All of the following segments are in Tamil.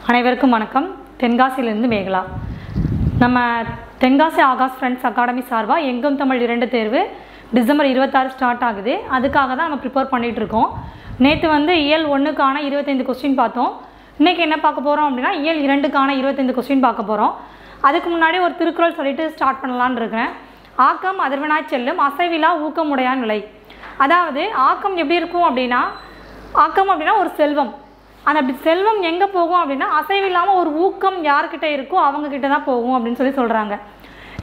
அனைவருக்கும் வணக்கம். தென்காசியிலிருந்து மேகலா. நம்ம தென்காசி ஆகாஷ் ஃப்ரெண்ட்ஸ் அகாடமி சார்பாக எங்கும் தமிழ் 2 தேர்வு டிசம்பர் 26 ஸ்டார்ட் ஆகுது. அதுக்காக தான் நம்ம ப்ரிப்பேர் பண்ணிகிட்ருக்கோம். நேற்று இயல் 1க்கான 25 கொஸ்டின் பார்த்தோம். இன்றைக்கி என்ன பார்க்க போகிறோம் அப்படின்னா இயல் 2க்கான 25 கொஸ்டின் பார்க்க போகிறோம். அதுக்கு முன்னாடி ஒரு திருக்குறள் சொல்லிட்டு ஸ்டார்ட் பண்ணலான்னு இருக்கிறேன். ஆக்கம் அதிர்வனாய் செல்லும் அசைவிலா ஊக்கமுடையான் நிலை. அதாவது ஆக்கம் எப்படி இருக்கும் அப்படின்னா, ஆக்கம் அப்படின்னா ஒரு செல்வம். அந்த அப்படி செல்வம் எங்கே போகும் அப்படின்னா அசைவில்லாமல் ஒரு ஊக்கம் யார்கிட்ட இருக்கோ அவங்கக்கிட்ட தான் போகும் அப்படின்னு சொல்கிறாங்க.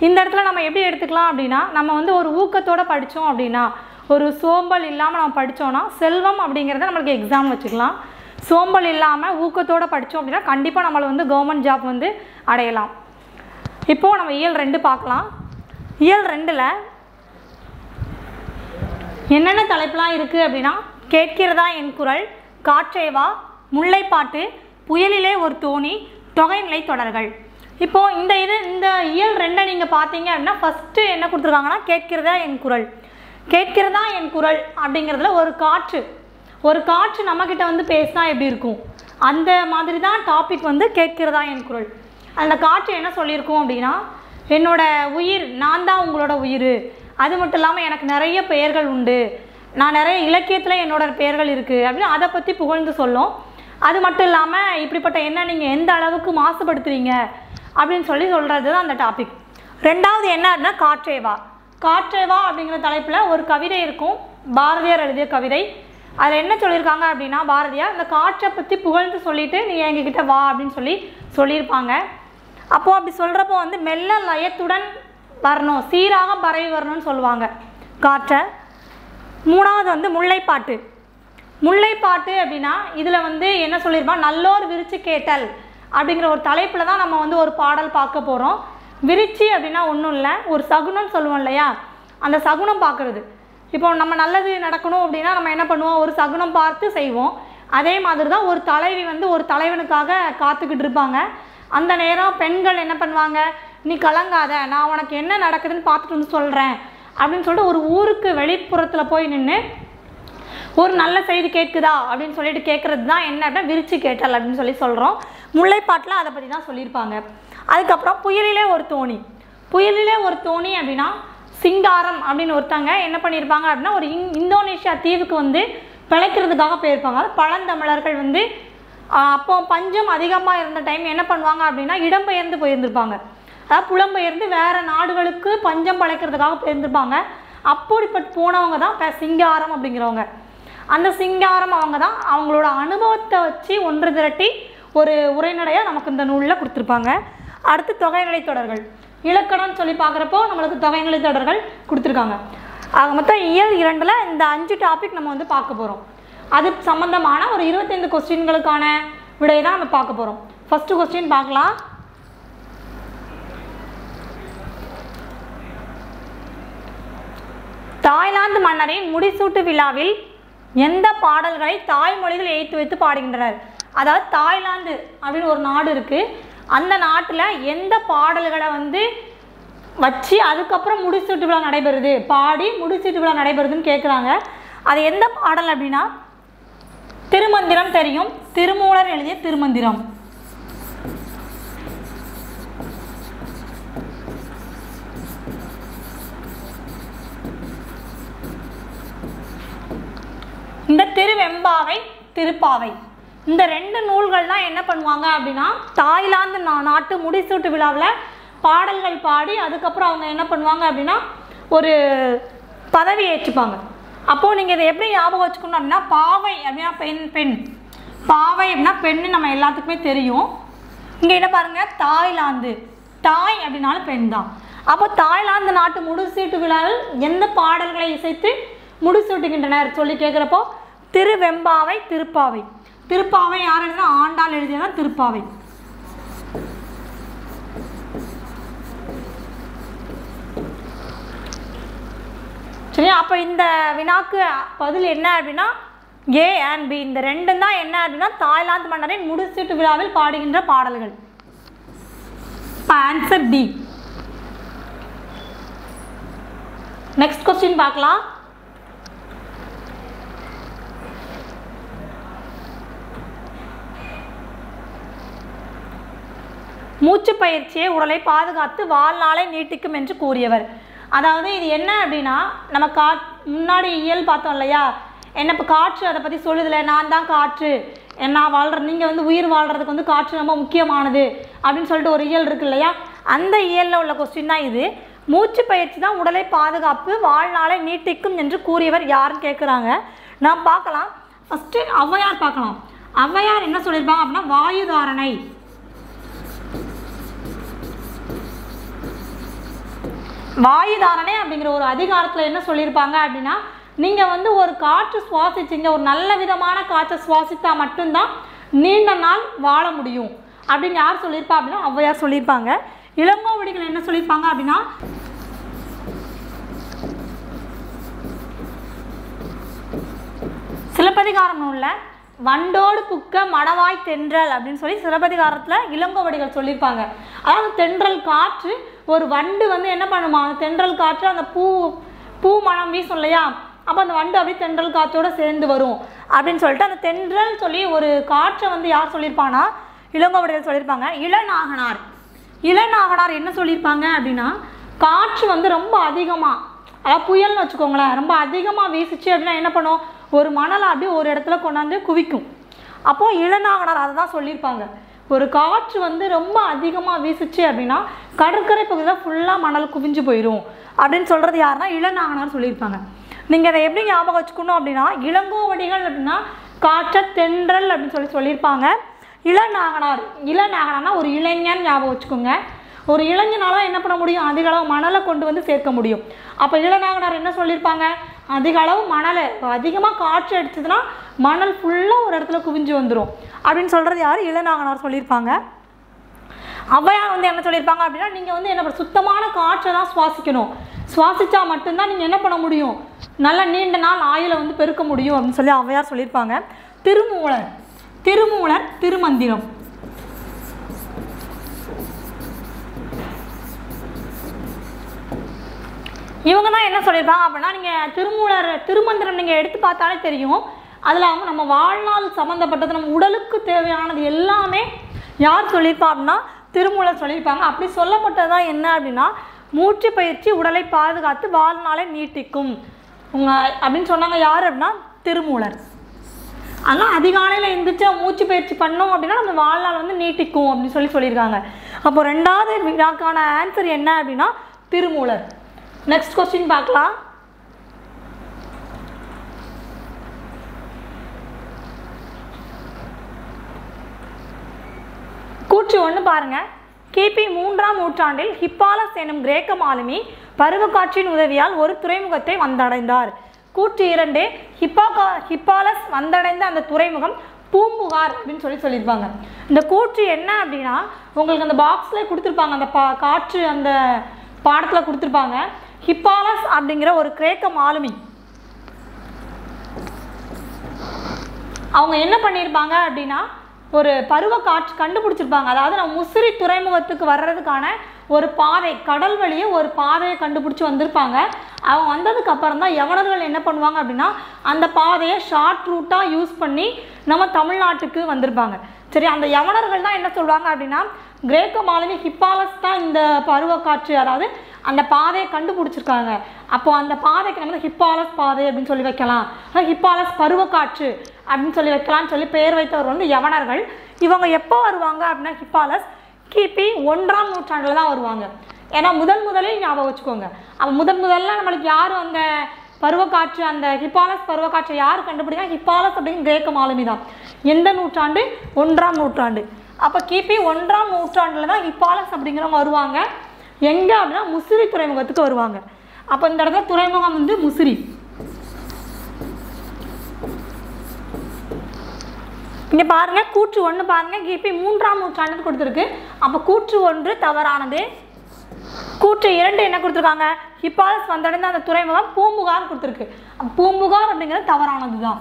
இந்த இடத்துல நம்ம எப்படி எடுத்துக்கலாம் அப்படின்னா, நம்ம ஒரு ஊக்கத்தோடு படித்தோம் அப்படின்னா, ஒரு சோம்பல் இல்லாமல் நம்ம படித்தோன்னா செல்வம் அப்படிங்கிறத நம்மளுக்கு எக்ஸாம் வச்சுக்கலாம். சோம்பல் இல்லாமல் ஊக்கத்தோடு படித்தோம் அப்படின்னா கண்டிப்பாக நம்மளை கவர்மெண்ட் ஜாப் அடையலாம். இப்போது நம்ம இயல் 2 பார்க்கலாம். இயல் 2ல் என்னென்ன தலைப்பெலாம் இருக்குது அப்படின்னா, கேட்கிறதா என் குரல், காற்றேவா, முல்லைப்பாட்டு, புயலிலே ஒரு தோணி, தொகைநிலை தொடர்கள். இப்போது இந்த இயல் 2 நீங்கள் பார்த்தீங்க அப்படின்னா ஃபஸ்ட்டு என்ன கொடுத்துருக்காங்கன்னா கேட்கிறதா என் குரல். கேட்கிறதா என் குரல் அப்படிங்கிறதுல ஒரு காற்று நம்மக்கிட்ட பேசினா எப்படி இருக்கும், அந்த மாதிரி தான் டாபிக் கேட்கிறதா என் குரல். அந்த காற்று என்ன சொல்லியிருக்கோம் அப்படின்னா, என்னோட உயிர், நான் தான் உங்களோட உயிர், அது மட்டும் இல்லாமல் எனக்கு நிறைய பெயர்கள் உண்டு, நான் நிறைய இலக்கியத்தில் என்னோட பெயர்கள் இருக்குது அப்படின்னு அதை பற்றி புகழ்ந்து சொல்லும். அது மட்டும் இல்லாமல் இப்படிப்பட்ட நீங்கள் எந்த அளவுக்கு மாசுபடுத்துறீங்க அப்படின்னு சொல்கிறது தான் அந்த டாபிக். ரெண்டாவது என்ன அப்படின்னா காற்றேவா. காற்றேவா அப்படிங்கிற தலைப்பில் ஒரு கவிதை இருக்கும், பாரதியார் எழுதிய கவிதை. அதில் என்ன சொல்லியிருக்காங்க அப்படின்னா, பாரதியார் இந்த காற்றை பற்றி புகழ்ந்து சொல்லிவிட்டு நீ எங்ககிட்ட வா அப்படின்னு சொல்லியிருப்பாங்க. அப்போது அப்படி சொல்கிறப்போ மெல்ல லயத்துடன் வரணும், சீராக பரவி வரணும்னு சொல்லுவாங்க காற்றை. மூணாவது முல்லைப்பாட்டு. முல்லைப்பாட்டு அப்படின்னா இதில் என்ன சொல்லியிருப்பாங்க, நல்லோர் விரிச்சு கேட்டல் அப்படிங்கிற ஒரு தலைப்பில் தான் நம்ம ஒரு பாடல் பார்க்க போகிறோம். விரிச்சி அப்படின்னா ஒன்றும் இல்லை, ஒரு சகுனம் சொல்லுவோம் இல்லையா, அந்த சகுனம் பார்க்குறது. இப்போ நம்ம நல்லது நடக்கணும் அப்படின்னா நம்ம என்ன பண்ணுவோம், ஒரு சகுனம் பார்த்து செய்வோம். அதே மாதிரி தான் ஒரு தலைவி ஒரு தலைவனுக்காக காத்துக்கிட்டு இருப்பாங்க. அந்த நேரம் பெண்கள் என்ன பண்ணுவாங்க, நீ கலங்காத, நான் உனக்கு என்ன நடக்குதுன்னு பார்த்துட்டு சொல்கிறேன் அப்படின்னு சொல்லிட்டு ஒரு ஊருக்கு வெளிப்புறத்தில் போய் நின்று ஒரு நல்ல செய்தி கேட்குதா அப்படின்னு சொல்லிட்டு கேட்குறது தான் என்ன அப்படின்னா விரிச்சு கேட்டல் அப்படின்னு சொல்கிறோம். முல்லைப்பாட்டில் அதை பற்றி தான் சொல்லியிருப்பாங்க. அதுக்கப்புறம் புயலிலே ஒரு தோணி. புயலிலே ஒரு தோணி அப்படின்னா சிங்காரம் அப்படின்னு ஒருத்தங்க என்ன பண்ணியிருப்பாங்க அப்படின்னா ஒரு இந்தோனேஷியா தீவுக்கு பிழைக்கிறதுக்காக போயிருப்பாங்க. பழந்தமிழர்கள் அப்போ பஞ்சம் அதிகமாக இருந்த டைம் என்ன பண்ணுவாங்க அப்படின்னா இடம்பெயர்ந்து போயிருந்திருப்பாங்க. அதாவது புலம்பெயர்ந்து வேறு நாடுகளுக்கு பஞ்சம் பழைக்கிறதுக்காக போயிருந்திருப்பாங்க. அப்படிப்பட்டு போனவங்க தான் சிங்காரம் அப்படிங்கிறவங்க. அந்த சிங்காரம் அவங்க தான் அவங்களோட அனுபவத்தை வச்சு ஒன்று திரட்டி ஒரு உரைநடையாக நமக்கு இந்த நூலில் கொடுத்துருப்பாங்க. அடுத்து தொகைநிலை தொடர்கள். இலக்கணம்னு சொல்லி பார்க்குறப்போ நம்மளுக்கு தொகைநிலை தொடர்கள் கொடுத்துருக்காங்க. ஆக மொத்தம் இயல் 2ல் இந்த 5 டாபிக் நம்ம பார்க்க போகிறோம். அது சம்மந்தமான ஒரு 25 கொஸ்டின்களுக்கான விடையை தான் நம்ம பார்க்க போகிறோம். ஃபஸ்ட்டு கொஸ்டின் பார்க்கலாம். தாய்லாந்து மன்னரின் முடிசூட்டு விழாவில் எந்த பாடல்களை தாய்மொழிகள் எய்த்து வைத்து பாடுகின்றனர்? அதாவது தாய்லாந்து அப்படின்னு ஒரு நாடு இருக்குது. அந்த நாட்டில் எந்த பாடல்களை வச்சு அதுக்கப்புறம் முடிசூட்டு விழா நடைபெறுது, பாடி முடிசூட்டு விழா நடைபெறுதுன்னு கேட்குறாங்க. அது எந்த பாடல் அப்படின்னா திருமந்திரம் தெரியும், திருமூலர் எழுதிய திருமந்திரம். இந்த திருவெம்பாவை, திருப்பாவை, இந்த 2 நூல்கள் தான் என்ன பண்ணுவாங்க அப்படின்னா தாய்லாந்து நாட்டு முடிசூட்டு விழாவில் பாடல்கள் பாடி அதுக்கப்புறம் அவங்க என்ன பண்ணுவாங்க அப்படின்னா ஒரு பதவி ஏற்றுப்பாங்க. அப்போது நீங்கள் இதை எப்படி ஞாபகம் வச்சுக்கணும் அப்படின்னா, பாவை அப்படின்னா பெண், பாவை அப்படின்னா பெண்ணு நம்ம எல்லாத்துக்குமே தெரியும். இங்கே என்ன பாருங்கள், தாய்லாந்து, தாய் அப்படின்னாலும் பெண் தான். அப்போ தாய்லாந்து நாட்டு முடிசூட்டு விழாவில் எந்த பாடல்களை இசைத்து முடிசூட்டுகின்றனர் சொல்லி கேட்குறப்போ திருவெம்பாவை, திருப்பாவை. திருப்பாவை யார் எழுதினா, ஆண்டாள் எழுதியதான் திருப்பாவை. சரியா? அப்போ இந்த வினாக்கு பதில் என்ன அப்படின்னா ஏ அண்ட் பி, இந்த 2 தான் என்ன அப்படின்னா தாய்லாந்து மன்னரின் முடிசூட்டு விழாவில் பாடுகின்ற பாடல்கள். Answer D. நெக்ஸ்ட் கொஸ்டின் பார்க்கலாம். மூச்சு பயிற்சியை உடலை பாதுகாத்து வாழ்நாளை நீட்டிக்கும் என்று கூறியவர். அதாவது இது என்ன அப்படின்னா, நம்ம முன்னாடி இயல் பார்த்தோம் இல்லையா, என்ன இப்போ காற்று அதை பற்றி சொல்லுதில்ல, நான் தான் காற்று, நான் வாழ்கிற, நீங்கள் வந்து உயிர் வாழ்கிறதுக்கு வந்து காற்று ரொம்ப முக்கியமானது அப்படின்னு சொல்லிட்டு ஒரு இயல் இருக்குது இல்லையா, அந்த இயலில் உள்ள கொஸ்டின் தான் இது. மூச்சு பயிற்சி தான் உடலை பாதுகாப்பு வாழ்நாளை நீட்டிக்கும் என்று கூறியவர் யாருன்னு கேட்குறாங்க. நாம் பார்க்கலாம். ஃபஸ்ட்டு ஔவையார் பார்க்கலாம். ஔவையார் என்ன சொல்லியிருப்பாங்க அப்படின்னா, வாயு தாரணை. வாயு தாரணை அப்படிங்கிற ஒரு அதிகாரத்தில் என்ன சொல்லியிருப்பாங்க அப்படின்னா, நீங்கள் வந்து ஒரு காற்று சுவாசிச்சிங்க, ஒரு நல்ல விதமான காற்றை சுவாசித்தா மட்டும்தான் நீண்ட நாள் வாழ முடியும் அப்படின்னு யார் சொல்லியிருப்பா அப்படின்னா ஔவையார் சொல்லியிருப்பாங்க. இளங்கோவடிகள் என்ன சொல்லியிருப்பாங்க அப்படின்னா, சிலப்பதிகாரம் நூலில் வண்டோடு புக்க மடவாய் தென்றல் அப்படின்னு சொல்லி சிலப்பதிகாரத்தில் இளங்கோவடிகள் சொல்லியிருப்பாங்க. அதாவது தென்றல் காற்று, ஒரு வண்டு வந்து என்ன பண்ணுமா, அந்த தென்றல் காற்று அந்த பூ மனம் வீசும் இல்லையா, அப்போ அந்த வண்டு அப்படியே தென்றல் காற்றோடு சேர்ந்து வரும் அப்படின்னு சொல்லிட்டு அந்த தென்றல் சொல்லி ஒரு காற்றை வந்து யார் சொல்லியிருப்பாங்கன்னா இளங்கோவடிகள் சொல்லியிருப்பாங்க. இளநாகனார் என்ன சொல்லியிருப்பாங்க அப்படின்னா, காற்று வந்து ரொம்ப அதிகமாக, அதாவது புயல்னு வச்சுக்கோங்களேன், ரொம்ப அதிகமாக வீசிச்சு அப்படின்னா என்ன பண்ணும், ஒரு மணலை அப்படியே ஒரு இடத்துல கொண்டாந்து குவிக்கும். அப்போது இளநாகனார் அதை தான் சொல்லியிருப்பாங்க. ஒரு காற்று வந்து ரொம்ப அதிகமாக வீசிச்சு அப்படின்னா கடற்கரை பகுதியில் ஃபுல்லாக மணல் குவிஞ்சு போயிடும் அப்படின்னு சொல்கிறது யாருன்னா இளநாகனார் சொல்லியிருப்பாங்க. நீங்கள் அதை எப்படி ஞாபகம் வச்சுக்கணும் அப்படின்னா, இளங்கோவடிகள் அப்படின்னா காற்றை தென்றல் அப்படின்னு சொல்லியிருப்பாங்க. இளநாகனார்னா ஒரு இளைஞன் ஞாபகம் வச்சுக்கோங்க. ஒரு இளைஞனால் என்ன பண்ண முடியும், அதிக அளவு மணலை கொண்டு வந்து சேர்க்க முடியும். அப்போ இளநாகனார் என்ன சொல்லியிருப்பாங்க, அதிக அளவு மணலை, அதிகமாக காற்று அடிச்சதுன்னா மணல் ஃபுல்லாக ஒரு இடத்துல குவிஞ்சு வந்துடும் அப்படின்னு சொல்கிறது யார், இளநாகனார் சொல்லியிருப்பாங்க. ஔவையார் வந்து என்ன சொல்லியிருப்பாங்க அப்படின்னா, நீங்கள் வந்து என்ன சுத்தமான காற்றை தான் சுவாசிக்கணும், சுவாசித்தா மட்டும்தான் நீங்கள் என்ன பண்ண முடியும், நல்ல நீண்ட நாள் ஆயுளை வந்து பெருக்க முடியும் அப்படின்னு சொல்லி ஔவையார் சொல்லியிருப்பாங்க. திருமூலர் திருமந்திரம். இவங்க தான் என்ன சொல்லியிருப்பாங்க அப்படின்னா, நீங்கள் திருமந்திரம் நீங்கள் எடுத்து பார்த்தாலே தெரியும், அதில் அவங்க நம்ம வாழ்நாள் சம்மந்தப்பட்டது, நம்ம உடலுக்கு தேவையானது எல்லாமே யார் சொல்லியிருப்பா அப்படின்னா திருமூலர் சொல்லியிருப்பாங்க. அப்படி சொல்லப்பட்டதான் என்ன அப்படின்னா, மூச்சு பயிற்சி உடலை பாதுகாத்து வாழ்நாளை நீட்டிக்கும் அப்படின்னு சொன்னாங்க. யார் அப்படின்னா திருமூலர். அதெல்லாம் அதிகாலையில் எழுந்திரிச்சு மூச்சு பயிற்சி பண்ணோம் அப்படின்னா நம்ம வாழ்நாள் வந்து நீட்டிக்கும் அப்படின்னு சொல்லியிருக்காங்க. அப்போ ரெண்டாவது வினாக்கான ஆன்சர் என்ன அப்படின்னா திருமூலர். நெக்ஸ்ட் கொஸ்டின் பார்க்கலாம். கூற்று ஒன்று பாருங்க. கிபி 3ஆம் நூற்றாண்டில் ஹிப்பாலஸ் எனும் கிரேக்க மாலுமி பருவக்காற்றின் உதவியால் ஒரு துறைமுகத்தை வந்தடைந்தார். கூற்று 2, ஹிப்பாலஸ் வந்தடைந்த அந்த துறைமுகம் பூம்புகார் அப்படின்னு சொல்லியிருப்பாங்க. இந்த கூற்று என்ன அப்படின்னா, உங்களுக்கு அந்த பாக்ஸில் கொடுத்துருப்பாங்க, அந்த காற்று அந்த பாடத்தில் கொடுத்துருப்பாங்க. ஹிப்பாலஸ் அப்படிங்கிற ஒரு கிரேக்க மாலுமி அவங்க என்ன பண்ணியிருப்பாங்க அப்படின்னா, ஒரு பருவ காற்று கண்டுபிடிச்சிருப்பாங்க. அதாவது நம்ம முசிறி துறைமுகத்துக்கு வர்றதுக்கான ஒரு பாதை, கடல் வழியே ஒரு பாதையை கண்டுபிடிச்சி வந்திருப்பாங்க. அவங்க வந்ததுக்கு அப்புறம் தான் யவனர்கள் என்ன பண்ணுவாங்க அப்படின்னா, அந்த பாதையை ஷார்ட் ரூட்டாக யூஸ் பண்ணி நம்ம தமிழ்நாட்டுக்கு வந்திருப்பாங்க. சரி, அந்த யவனர்கள் தான் என்ன சொல்லுவாங்க அப்படின்னா, கிரேக்க மாலுமி ஹிப்பாலஸ் தான் இந்த பருவக்காற்று, அதாவது அந்த பாதையை கண்டுபிடிச்சிருக்காங்க. அப்போ அந்த பாதைக்கு நம்ம ஹிப்பாலஸ் பாதை அப்படின்னு சொல்லி வைக்கலாம், ஹிப்பாலஸ் பருவக்காற்று அப்படின்னு சொல்லி வைக்கலாம்னு சொல்லி பெயர் வைத்தவர் வந்து யவனர்கள். இவங்க எப்போ வருவாங்க அப்படின்னா, ஹிப்பாலஸ் கிபி 1ஆம் நூற்றாண்டில் தான் வருவாங்க. ஏன்னா முதலில் ஞாபகம் வச்சுக்கோங்க. அப்போ முதல்ல நம்மளுக்கு யார் அந்த பருவக்காற்று, அந்த ஹிப்பாலஸ் பருவக்காற்றை யார் கண்டுபிடிச்சா, ஹிப்பாலஸ் அப்படின்னு கிரேக்க மாலுமி தான். எந்த நூற்றாண்டு, 1ஆம் நூற்றாண்டு. அப்போ கிபி 1ஆம் நூற்றாண்டில் தான் ஹிப்பாலஸ் அப்படிங்கிறவங்க வருவாங்க. எங்கே அப்படின்னா முசிறி துறைமுகத்துக்கு வருவாங்க. அப்போ இந்த இடத்துல துறைமுகம் வந்து முசிறி. இங்கே பாருங்கள், கூற்று 1 பாருங்கள், கிபி 3ஆம் நூற்றாண்டுக்கு கொடுத்துருக்கு. அப்போ கூற்று 1 தவறானது. கூற்று 2 என்ன கொடுத்துருக்காங்க, ஹிப்பாலஸ் வந்தடைந்த அந்த துறைமுகம் பூம்புகார் கொடுத்துருக்கு. பூம்புகார் அப்படிங்கிறது தவறானது தான்.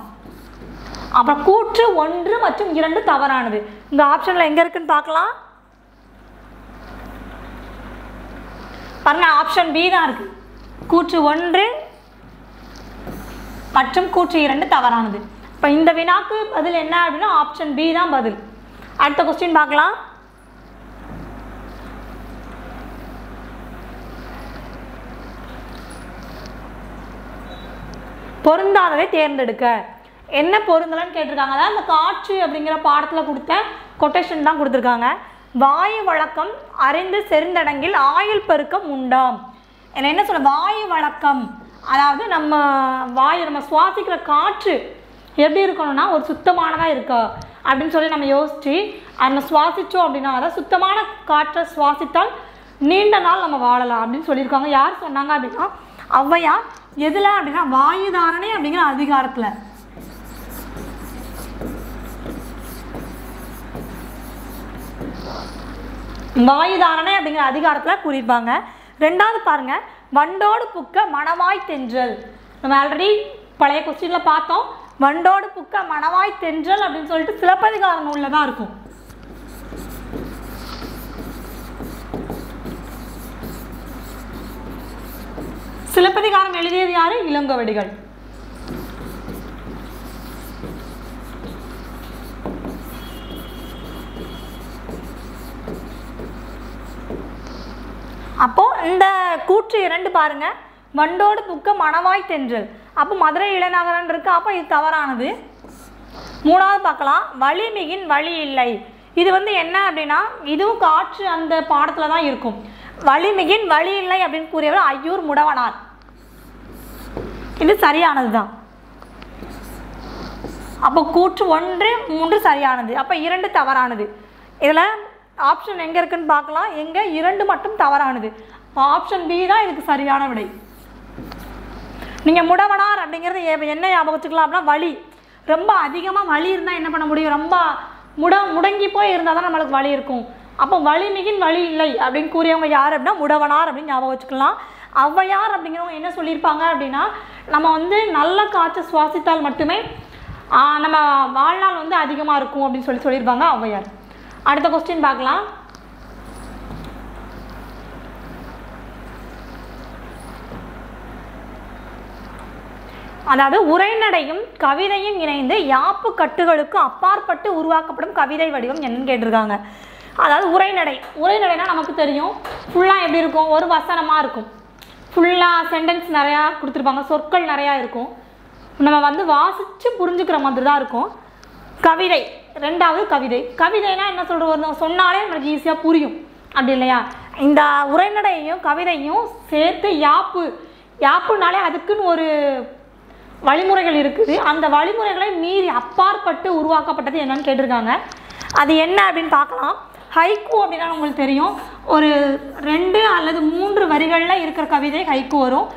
அப்புறம் கூற்று 1 மற்றும் 2 தவறானது. இந்த ஆப்ஷனில் எங்கே இருக்குன்னு பார்க்கலாம். பாருங்க, ஆப்ஷன் பி தான் இருக்கு. கூற்று 1 மற்றும் கூற்று 2 தவறானது. இப்போ இந்த வினாக்கு பதில் என்ன அப்படின்னா ஆப்ஷன் பி தான் பதில். அடுத்த கொஸ்டின் பார்க்கலாம். பொருந்தாததை தேர்ந்தெடுக்க. என்ன பொருந்தலன்னு கேட்டிருக்காங்க. அதாவது அந்த காற்று அப்படிங்கிற பாடத்தில் கொடுத்த கொட்டேஷன் தான் கொடுத்துருக்காங்க. வாயு வழக்கம் அறிந்து செறிந்தடங்கில் ஆயுள் பெருக்கம் உண்டாம். என்ன சொல்ல, வாயு வழக்கம் அதாவது நம்ம வாயு நம்ம சுவாசிக்கிற காற்று எப்படி இருக்கணும்னா ஒரு சுத்தமானதாக இருக்கா அப்படின்னு சொல்லி நம்ம யோசித்து நம்ம சுவாசித்தோம் அப்படின்னா, அதாவது சுத்தமான காற்றை சுவாசித்தால் நீண்ட நாள் நம்ம வாழலாம் அப்படின்னு சொல்லியிருக்காங்க. யார் சொன்னாங்க அப்படின்னா ஔவையார். எதில் அப்படின்னா வாயு தாரணை அப்படிங்கிற அதிகாரத்தில். வாயு தாரணை அப்படிங்கிற அதிகாரத்தில் கூறியிருப்பாங்க. ரெண்டாவது பாருங்க, வண்டோடு புக்க மணவாய் தென்றல். நம்ம ஆல்ரெடி பழைய கொஸ்டினில் பார்த்தோம். வண்டோடு புக்க மணவாய் தென்றல் அப்படின்னு சொல்லிட்டு சிலப்பதிகார நூலில் தான் இருக்கும். சிலப்பதிகாரம் எழுதியது யாரு? இளங்கோவடிகள். அப்போ இந்த கூற்று 2 பாருங்க, வண்டோடு புக்க மணவாய் தென்றல். அப்போ மதுரை இளைநகரன் இருக்கு. அப்போ இது தவறானது. 3வது பார்க்கலாம், வலிமிகின் வழி இல்லை. இது என்ன அப்படின்னா இதுவும் காற்று அந்த பாடத்தில் தான் இருக்கும். வலிமிகின் வழி இல்லை அப்படின்னு கூறியவர் ஐயூர் முடவனார். இது சரியானது தான். அப்போ கூற்று 1, 3 சரியானது. அப்போ 2 தவறானது. இதில் ஆப்ஷன் எங்கே இருக்குன்னு பார்க்கலாம். எங்கே 2 மட்டும் தவறானது. ஆப்ஷன் பி தான் இதுக்கு சரியான விடை. நீங்கள் முடவனார் அப்படிங்கிறது என்ன ஞாபகம் வச்சுக்கலாம் அப்படின்னா வலி ரொம்ப அதிகமாக வலி இருந்தால் என்ன பண்ண முடியும், ரொம்ப முடங்கி போய் இருந்தால் தான் நம்மளுக்கு வலி இருக்கும். அப்போ வலிமிகின் வலி இல்லை அப்படின்னு கூறியவங்க யார் அப்படின்னா முடவனார் அப்படின்னு ஞாபகம் வச்சுக்கலாம். ஔவையார் அப்படிங்கிறவங்க என்ன சொல்லியிருப்பாங்க அப்படின்னா நம்ம நல்ல காற்றை சுவாசித்தால் மட்டுமே நம்ம வாழ்நாள் அதிகமாக இருக்கும் அப்படின்னு சொல்லியிருப்பாங்க ஔவையார். அடுத்த கொஸ்டின் பார்க்கலாம். அதாவது உரைநடையும் கவிதையும் இணைந்து யாப்பு கட்டுகளுக்கு அப்பாற்பட்டு உருவாக்கப்படும் கவிதை வடிவம் என்னன்னு கேட்டிருக்காங்க. அதாவது உரைநடைனா நமக்கு தெரியும் ஃபுல்லாக எப்படி இருக்கும், ஒரு வசனமாக இருக்கும். ஃபுல்லாக சென்டென்ஸ் நிறையா கொடுத்துருப்பாங்க, சொற்கள் நிறையா இருக்கும். நம்ம வாசித்து புரிஞ்சுக்கிற மாதிரி தான் இருக்கும். கவிதை 2வது கவிதைனா என்ன சொல்கிறது, சொன்னாலே நம்மளுக்கு ஈஸியாக புரியும் அப்படி இல்லையா. இந்த உரைநடையையும் கவிதையும் சேர்த்து யாப்புனாலே அதுக்குன்னு ஒரு வழிமுறைகள் இருக்குது. அந்த வழிமுறைகளை மீறி அப்பாற்பட்டு உருவாக்கப்பட்டது என்னன்னு கேட்டிருக்காங்க. அது என்ன அப்படின்னு பார்க்கலாம். ஹைக்கூ அப்படின்னா உங்களுக்கு தெரியும், ஒரு 2 அல்லது 3 வரிகளில் இருக்கிற கவிதை ஹைக்கூ வரும்.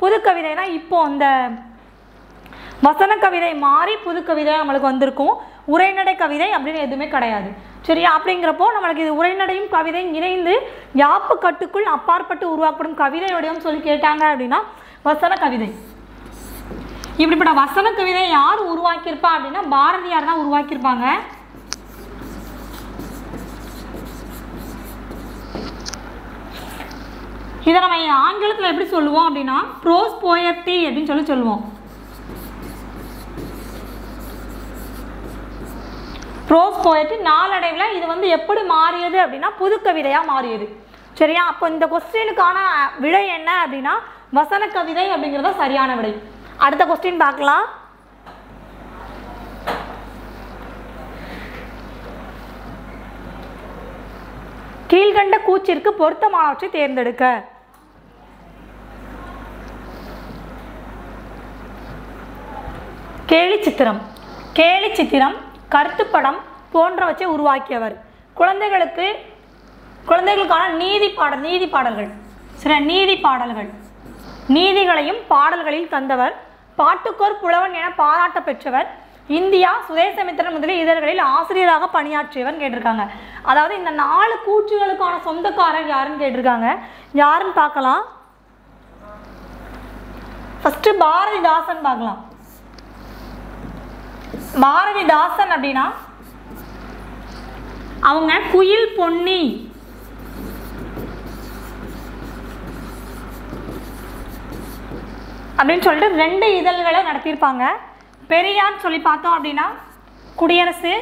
புதுக்கவிதைனா இப்போ அந்த வசன கவிதை மாறி புது கவிதை நம்மளுக்கு வந்திருக்கும். உரைநடை கவிதை அப்படின்னு எதுவுமே கிடையாது சரியா. அப்படிங்கிறப்போ நம்மளுக்கு இது உரைநடையும் கவிதையும் இணைந்து யாப்பு கட்டுக்குள் அப்பாற்பட்டு உருவாக்கப்படும் கவிதை வடிவம் சொல்லி கேட்டாங்க அப்படின்னா வசன கவிதை. இப்படிப்பட்ட வசன கவிதை யார் உருவாக்கியிருப்பா அப்படின்னா பாரதியார் தான் உருவாக்கியிருப்பாங்க. இதை நம்ம ஆங்கிலத்தில் எப்படி சொல்லுவோம் அப்படின்னா ப்ரோஸ் போயட்ரி அப்படின்னு சொல்லுவோம். ப்ரோஸ் போயட்ரி நாளடைவில் இது எப்படி மாறியது அப்படின்னா புது கவிதையாக மாறியது சரியா. அப்போ இந்த கொஸ்டினுக்கான விடை என்ன அப்படின்னா வசன கவிதை அப்படிங்கிறத சரியான விடை. அடுத்த கொஸ்டின் பார்க்கலாம். கீழ்கண்ட கூற்றிற்கு பொருத்தமானவற்றை தேர்ந்தெடுக்க. கேலி சித்திரம் கருத்துப்படம் போன்றவற்றை உருவாக்கியவர். குழந்தைகளுக்கான நீதி பாடல்கள் சில நீதிகளையும் பாடல்களில் தந்தவர். பாட்டுக்கோர் புலவன் என பாராட்ட பெற்றவர். இந்தியா சுதேசமித்திரன் முதலிய இதழ்களில் ஆசிரியராக பணியாற்றியவர் கேட்டிருக்காங்க. அதாவது இந்த 4 கூற்றுகளுக்கான சொந்தக்காரர் யாருன்னு கேட்டிருக்காங்க. யாருன்னு பார்க்கலாம். ஃபர்ஸ்ட் பாரதிதாசன் பார்க்கலாம். பாரதிதாசன் அப்படின்னா அவங்க குயில் பொன்னி அப்படின்னு சொல்லிட்டு 2 இதழ்களை நடத்தியிருப்பாங்க. பெரியார் சொல்லி பார்த்தோம் அப்படின்னா குடியரசு,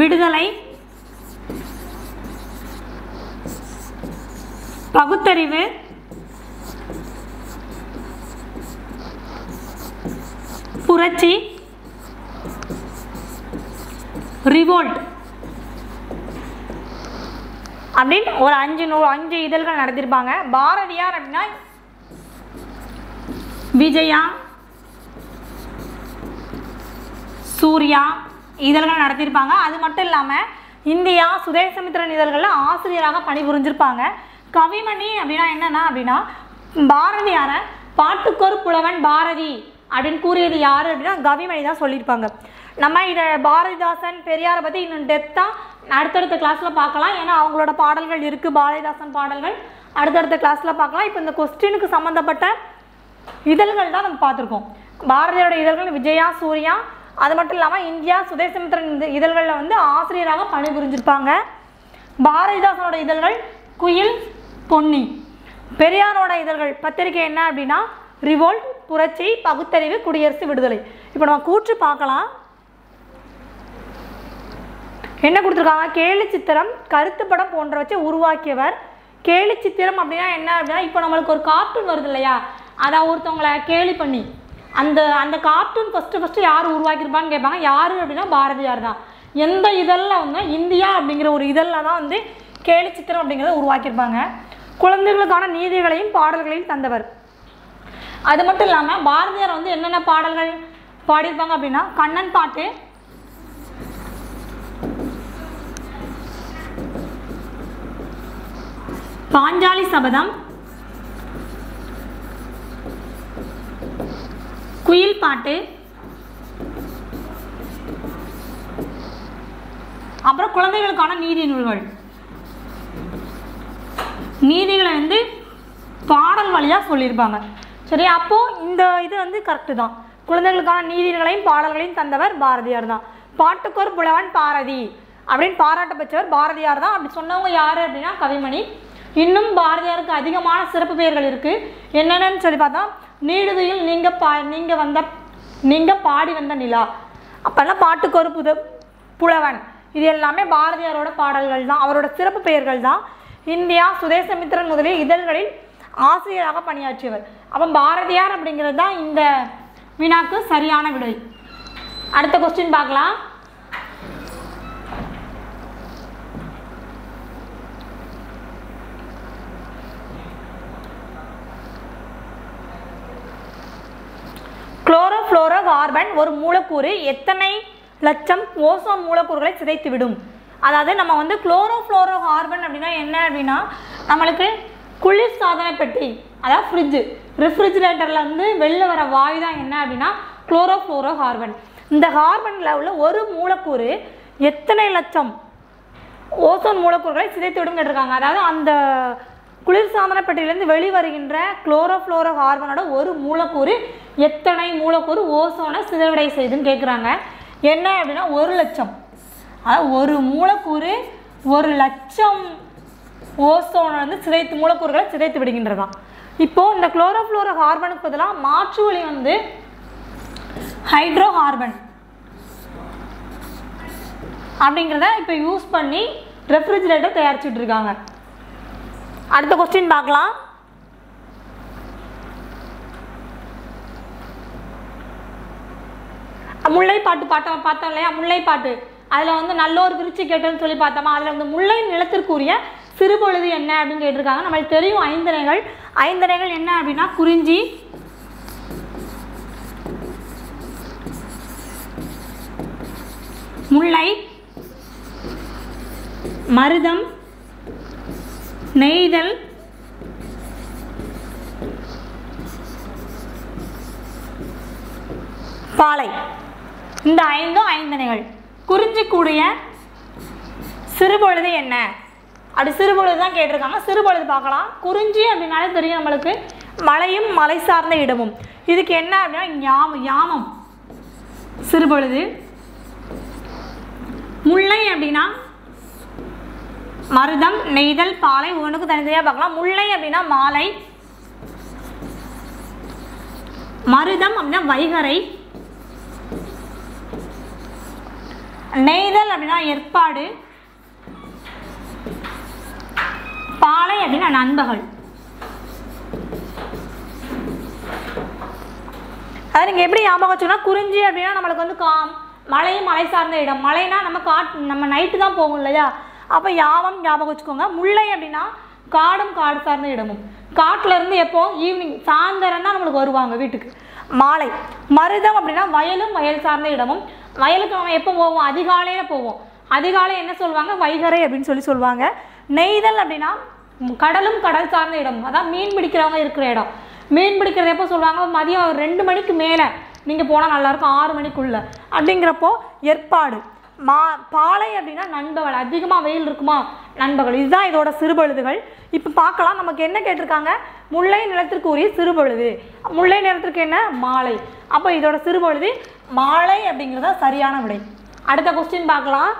விடுதலை, பகுத்தறிவு, புரட்சி, ரிவோல்ட் அப்படின்னு ஒரு 5 இதழ்கள் நடத்திருப்பாங்க. பாரதியார் அப்படின்னா விஜயா, சூர்யா இதழ்கள் நடத்தியிருப்பாங்க. அது மட்டும் இல்லாமல் இந்தியா, சுதேசமித்திரன் இதழ்களில் ஆசிரியராக பணிபுரிஞ்சிருப்பாங்க. கவிமணி அப்படின்னா என்னன்னா அப்படின்னா பாரதியாரை பாட்டுக்கொரு புலவன் பாரதி அப்படின்னு கூறியது யார் அப்படின்னா கவிமணி தான் சொல்லியிருப்பாங்க. நம்ம இதை பாரதிதாசன், பெரியாரை பற்றி இன்னும் டெப்த்தாக அடுத்தடுத்த கிளாஸில் பார்க்கலாம். ஏன்னா அவங்களோட பாடல்கள் இருக்குது, பாரதிதாசன் பாடல்கள் அடுத்தடுத்த கிளாஸில் பார்க்கலாம். இப்போ இந்த கொஸ்டினுக்கு சம்மந்தப்பட்ட இதழ்கள் தான் நம்ம பார்த்துருக்கோம். பாரதியோட இதழ்கள் விஜயா, சூர்யா, அது மட்டும் இல்லாமல் இந்தியா, சுதேசமித்திரன் இதழ்களில் வந்து ஆசிரியராக பணிபுரிஞ்சிருப்பாங்க. பாரதிதாசனோட இதழ்கள் குயில், பொன்னி. பெரியாரோட இதழ்கள் பத்திரிகை என்ன அப்படின்னா ரிவோல்ட், புரட்சி, பகுத்தறிவு, குடியரசு, விடுதலை. இப்போ நம்ம கூற்று பார்க்கலாம். என்ன கொடுத்துருக்காங்க? கேலி சித்திரம், கருத்து படம் போன்றவற்றை உருவாக்கியவர். கேலி சித்திரம் அப்படின்னா என்ன அப்படின்னா இப்போ நம்மளுக்கு ஒரு கார்ட்டூன் வருது இல்லையா, அதான் ஒருத்தவங்களை கேலி பண்ணி அந்த கார்ட்டூன் ஃபஸ்ட்டு யார் உருவாக்கியிருப்பான்னு கேட்பாங்க. யார் அப்படின்னா பாரதியார் தான். எந்த இதழில் வந்து இந்தியா அப்படிங்கிற ஒரு இதழில் தான் வந்து கேலி சித்திரம் அப்படிங்கிறத உருவாக்கியிருப்பாங்க. குழந்தைகளுக்கான நீதிகளையும் பாடல்களையும் தந்தவர். அது மட்டும் இல்லாமல் பாரதியார் வந்து என்னென்ன பாடல்கள் பாடியிருப்பாங்க அப்படின்னா கண்ணன் பாட்டு, பாஞ்சாலி சபதம், குயில் பாட்டு, அப்புறம் குழந்தைகளுக்கான நீதி நூல்கள். நீதிகளை வந்து பாடல் வழியாக சொல்லியிருப்பாங்க. சரி, அப்போது இந்த இது வந்து கரெக்டு தான். குழந்தைகளுக்கான நீதிகளையும் பாடல்களையும் தந்தவர் பாரதியார் தான். பாட்டுக்கொரு புலவன் பாரதி அப்படின்னு பாராட்ட பெற்றவர் பாரதியார் தான். அப்படி சொன்னவங்க யார் அப்படின்னா கவிமணி. இன்னும் பாரதியாருக்கு அதிகமான சிறப்பு பெயர்கள் இருக்குது. என்னென்னு சொல்லி பார்த்தா நீடுதியில் நீங்கள் பாடி வந்த நிலா, அப்போல்லாம் பாட்டுக்கொரு புலவன், இது எல்லாமே பாரதியாரோட பாடல்கள் தான், அவரோட சிறப்பு பெயர்கள் தான். இந்தியா, சுதேசமித்திரன் முதலிய இதழ்களில் ஆசிரியராக பணியாற்றியவர். அப்போ பாரதியார் அப்படிங்கிறது தான் இந்த வினாக்கு சரியான விடை. அடுத்த கொஸ்டின் பார்க்கலாம். குளோரோஃப்ளோரோ கார்பன் ஒரு மூலக்கூறு எத்தனை லட்சம் ஓசோன் மூலக்கூறுகளை சிதைத்துவிடும்? அதாவது நம்ம வந்து குளோரோஃப்ளோரோ கார்பன் அப்படின்னா என்ன அப்படின்னா நம்மளுக்கு குளிர் சாதன பெட்டி, அதாவது ஃப்ரிட்ஜு, ரெஃப்ரிஜிரேட்டரில் வந்து வெளில வர வாயு தான் என்ன அப்படின்னா குளோரோஃப்ளோரோ கார்பன். இந்த கார்பனில் உள்ள ஒரு மூலக்கூறு எத்தனை லட்சம் ஓசோன் மூலக்கூறுகளை சிதைத்துவிடும் கேட்டிருக்காங்க. அதாவது அந்த குளிர்சாதன பெட்டியிலேருந்து வெளிவருகின்ற குளோரோஃப்ளோரோ கார்பனோட ஒரு மூலக்கூறு எத்தனை மூலக்கூறு ஓசோனை சிதைவடை செய்துன்னு கேட்குறாங்க. என்ன அப்படின்னா 1 லட்சம். அதாவது ஒரு மூலக்கூறு 1 லட்சம் ஓசோனை வந்து மூலக்கூறுகளை சிதைத்து விடுகின்றதான். இப்போது இந்த குளோரோஃப்ளோரோ கார்பனுக்கு பதிலாக மாற்று வழி வந்து ஹைட்ரோ கார்பன் அப்படிங்கிறத இப்போ யூஸ் பண்ணி ரெஃப்ரிஜிரேட்டர் தயாரிச்சுட்டு இருக்காங்க. அடுத்த கொஸ்டின் பார்க்கலாம். முல்லைப்பாட்டு பார்த்தோம் இல்லையா, முல்லைப்பாட்டு அதில் வந்து நல்லோர் விரிச்சு கேட்டோன்னு சொல்லி பார்த்தோமா, அதில் வந்து முல்லை நிலத்திற்குரிய சிறுபொழுது என்ன அப்படின்னு கேட்டிருக்காங்க. நம்மளுக்கு தெரியும் ஐந்தனைகள். ஐந்தனைகள் என்ன அப்படின்னா குறிஞ்சி, முல்லை, மருதம், நெய்தல், பாலை. இந்த 5 ஐந்தனைகள். குறிஞ்சிக்கூடிய சிறுபொழுது என்ன? அப்படி சிறுபொழுது தான் கேட்டிருக்காங்க. சிறுபொழுது பார்க்கலாம். குறிஞ்சி அப்படின்னாலே தெரியும் நம்மளுக்கு மலையும் மலை சார்ந்த இடமும். இதுக்கு என்ன அப்படின்னா யாமம் சிறுபொழுது. முல்லை அப்படின்னா மருதம், நெய்தல், பாலை. ஒன்றுக்கு தனித்தனியாக பார்க்கலாம். முல்லை அப்படின்னா மாலை, மருதம் அப்படின்னா வைகரை, நெய்தல் அப்படின்னா ஏற்பாடு, பாலை அப்படின்னா நண்பகல். அதை நீங்கள் எப்படி ஞாபகம் வச்சுக்கோன்னா, குறிஞ்சி அப்படின்னா நம்மளுக்கு வந்து மலையும் மலை சார்ந்த இடம். மலைனா நம்ம நைட்டு தான் போகும் இல்லையா, அப்போ யாவம் ஞாபகம் வச்சுக்கோங்க. முல்லை அப்படின்னா காடும் காடு சார்ந்த இடமும். காட்டில் இருந்து எப்போ ஈவினிங் சாயந்தரம் தான் நம்மளுக்கு வருவாங்க வீட்டுக்கு. மாலை. மருதம் அப்படின்னா வயலும் வயல் சார்ந்த இடமும். வயலுக்கு நம்ம எப்போ போவோம்? அதிகாலையில் போவோம். அதிகாலை என்ன சொல்லுவாங்க? வைகரை அப்படின்னு சொல்லுவாங்க. நெய்தல் அப்படின்னா கடலும் கடல் சார்ந்த இடம், அதான் மீன் பிடிக்கிறவங்க இருக்கிற இடம். மீன் பிடிக்கிறது எப்போ சொல்லுவாங்க? மதியம் 2 மணிக்கு மேலே நீங்கள் போனால் நல்லாயிருக்கும், 6 மணிக்குள்ளே அப்படிங்கிறப்போ ஏற்பாடு. பாலை அப்படின்னா நண்பகல், அதிகமாக வெயில் இருக்குமா நண்பகல். இதுதான் இதோட சிறுபொழுதுகள். இப்போ பார்க்கலாம், நமக்கு என்ன கேட்டிருக்காங்க? முல்லை நிலத்திற்கு உரிய சிறுபொழுது. முல்லை நிலத்திற்கு என்ன? மாலை. அப்போ இதோட சிறுபொழுது மாலை அப்படிங்கிறத சரியான விடை. அடுத்த கொஸ்டின் பார்க்கலாம்.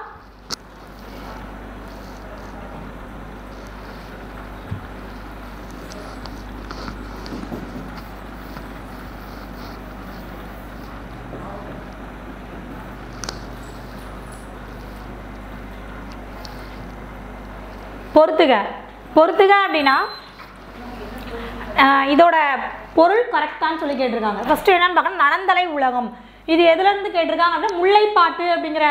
பொறுத்துக அப்படின்னா இதோட பொருள் கரெக்டான்னு சொல்லி கேட்டிருக்காங்க. ஃபஸ்ட்டு என்னன்னு பார்க்கணும், நனந்தலை உலகம். இது எதுலேருந்து கேட்டிருக்காங்க அப்படின்னா முல்லைப்பாட்டு அப்படிங்கிற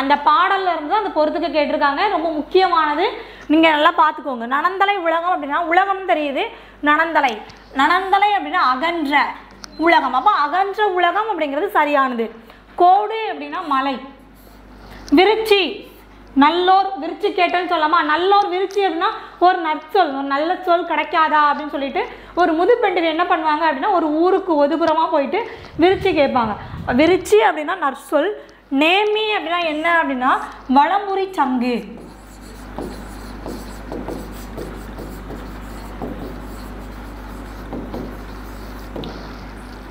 அந்த பாடல்ல இருந்து அந்த பொறுத்துக்க கேட்டிருக்காங்க. ரொம்ப முக்கியமானது, நீங்கள் நல்லா பார்த்துக்கோங்க. நனந்தலை உலகம் அப்படின்னா உலகம் தெரியுது, நனந்தலை அப்படின்னா அகன்ற உலகம். அப்போ அகன்ற உலகம் அப்படிங்கிறது சரியானது. கோடு அப்படின்னா மலை. விருச்சி நல்லோர், விருச்சி கேட்டேன்னு சொல்லாமா? நல்லோர் விருச்சி அப்படின்னா ஒரு நற்சொல், ஒரு நல்ல சொல் கிடைக்காதா அப்படின்னு சொல்லிட்டு ஒரு முதுப்பெண்டில் என்ன பண்ணுவாங்க அப்படின்னா ஒரு ஊருக்கு ஒதுபுறமாக போயிட்டு விருச்சி கேட்பாங்க. விருச்சி அப்படின்னா நற்சொல். நேமி அப்படின்னா என்ன அப்படின்னா வளமுறி சங்கு.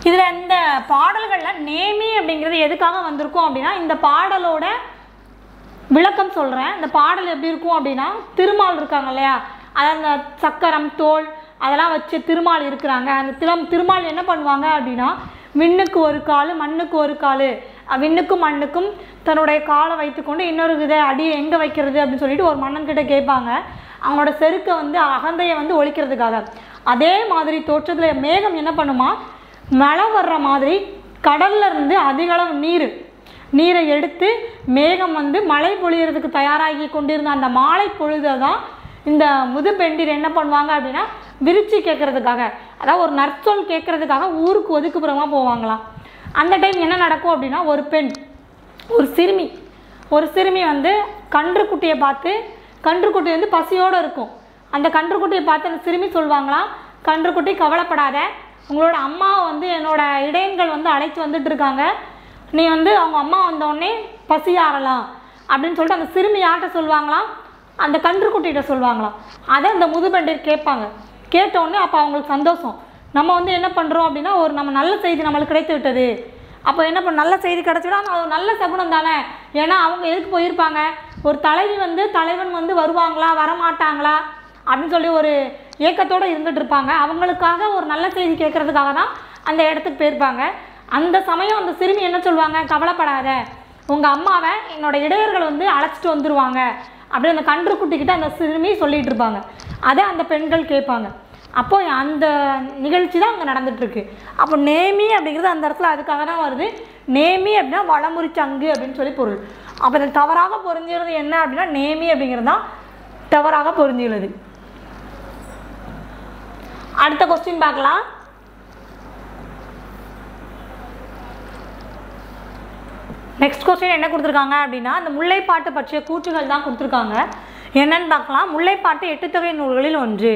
இதில் இந்த பாடல்களில் நேமி அப்படிங்கிறது எதுக்காக வந்திருக்கும் அப்படின்னா இந்த பாடலோட விளக்கம் சொல்கிறேன். இந்த பாடல் எப்படி இருக்கும் அப்படின்னா, திருமால் இருக்காங்க இல்லையா, அதாவது அந்த சக்கரம் தோல் அதெல்லாம் வச்சு திருமால் இருக்கிறாங்க. அந்த திருமால் என்ன பண்ணுவாங்க அப்படின்னா, விண்ணுக்கு ஒரு கால் மண்ணுக்கு ஒரு கால், விண்ணுக்கும் மண்ணுக்கும் தன்னுடைய காலை வைத்துக்கொண்டு இன்னொரு இதை அடியை எங்கே வைக்கிறது அப்படின்னு சொல்லிட்டு ஒரு மன்னன்கிட்ட கேட்பாங்க. அவங்களோட செருக்கை வந்து அகந்தையை வந்து ஒழிக்கிறதுக்காக. அதே மாதிரி தோற்றத்தில் மேகம் என்ன பண்ணுமா, மழை வர்ற மாதிரி கடல்ல இருந்து அதிகளவு நீரை எடுத்து மேகம் வந்து மழை பொழியறதுக்கு தயாராகி கொண்டிருந்த அந்த மாலை பொழுதை தான் இந்த முதுபெண்டிர் என்ன பண்ணுவாங்க அப்படின்னா விருச்சி கேட்கறதுக்காக, அதாவது ஒரு நற்சொல் கேட்கறதுக்காக ஊருக்கு ஒதுக்குப்புறமா போவாங்களாம். அந்த டைம் என்ன நடக்கும் அப்படின்னா, ஒரு பெண், ஒரு சிறுமி வந்து கன்றுக்குட்டியை பார்த்து, கன்றுக்குட்டி வந்து பசியோடு இருக்கும். அந்த கன்றுக்குட்டியை பார்த்து அந்த சிறுமி சொல்லுவாங்களாம், கன்றுக்குட்டி கவலைப்படாத, உங்களோட அம்மா வந்து என்னோட இடையன்கள் வந்து அழைச்சி வந்துட்டு இருக்காங்க, நீ வந்து அவங்க அம்மா வந்தோடனே பசியாறலாம் அப்படின்னு சொல்லிட்டு அந்த சிறுமி யார்கிட்ட சொல்லுவாங்களாம், அந்த கன்றுக்குட்டிகிட்ட சொல்லுவாங்களாம். அதை அந்த முதுபெண்டிர் கேட்பாங்க. கேட்டோடனே அப்போ அவங்களுக்கு சந்தோஷம், நம்ம வந்து என்ன பண்ணுறோம் அப்படின்னா ஒரு நம்ம நல்ல செய்தி நம்மளுக்கு கிடைத்து விட்டது. அப்போ என்ன நல்ல செய்தி கிடச்சினா அது நல்ல சகுனம் தானே. ஏன்னா அவங்க எதுக்கு போயிருப்பாங்க, ஒரு தலைவன் வந்து வருவாங்களா வரமாட்டாங்களா அப்படின்னு சொல்லி ஒரு ஏக்கத்தோடு இருந்துட்டு இருப்பாங்க. அவங்களுக்காக ஒரு நல்ல செய்தி கேட்கறதுக்காக தான் அந்த இடத்துக்கு போயிருப்பாங்க. அந்த சமயம் அந்த சிறுமி என்ன சொல்லுவாங்க, கவலைப்படாத, உங்கள் அம்மாவை என்னோட இடையர்கள் வந்து அழைச்சிட்டு வந்துடுவாங்க அப்படி அந்த கன்றுக்குட்டிக்கிட்ட அந்த சிறுமி சொல்லிகிட்டு இருப்பாங்க. அதை அந்த பெண்கள் கேட்பாங்க. அப்போது அந்த நிகழ்ச்சி தான் அங்கே நடந்துகிட்ருக்கு. அப்போ நேமி அப்படிங்கிறது அந்த இடத்துல அதுக்காக தான் வருது. நேமி அப்படின்னா வளமுறி சங்கு அப்படின்னு சொல்லி பொருள். அப்போ இதில் தவறாக பொருந்துகிறது என்ன அப்படின்னா நேமி அப்படிங்கிறது தான் தவறாக பொருந்துகிறது. அடுத்த கொஸ்டின் பார்க்கலாம். நெக்ஸ்ட் கொஸ்டின் என்ன கொடுத்துருக்காங்க அப்படின்னா, அந்த முல்லைப்பாட்டு பற்றிய கூற்றுகள் தான் கொடுத்துருக்காங்க. என்னன்னு பார்க்கலாம். முல்லைப்பாட்டு 8 தொகை நூல்களில் ஒன்று.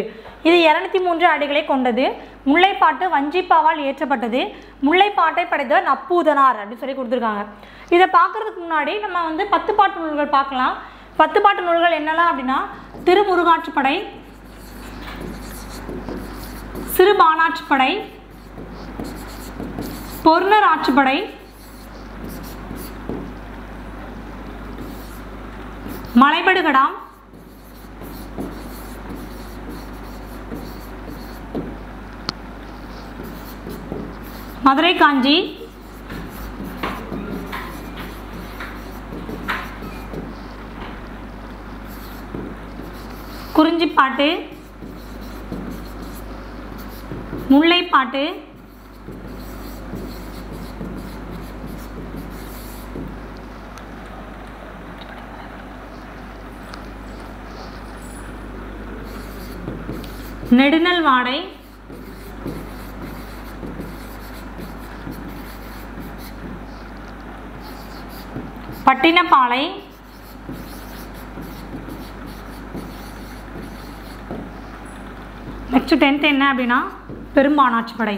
இது 203 அடிகளை கொண்டது. முல்லைப்பாட்டு வஞ்சிப்பாவால் இயற்றப்பட்டது. முல்லைப்பாட்டை படைத்தவர் நப்பூதனார் அப்படின்னு சொல்லி கொடுத்துருக்காங்க. இதை பார்க்குறதுக்கு முன்னாடி நம்ம வந்து 10 பாட்டு நூல்கள் பார்க்கலாம். 10 பாட்டு நூல்கள் என்னெல்லாம் அப்படின்னா, திருமுருகாற்றுப்படை, சிறுபானாற்றுப்படை, பொருணர் ஆற்றுப்படை, மலைபடுகடாம், மதுரை காஞ்சி, குறிஞ்சிப்பாட்டு, முல்லைப்பாட்டு, நெடுநல் வாடை, பட்டினப்பாலை, நெக்ஸ்ட் 10th என்ன அப்படின்னா பெரும்பானாட்சி படை.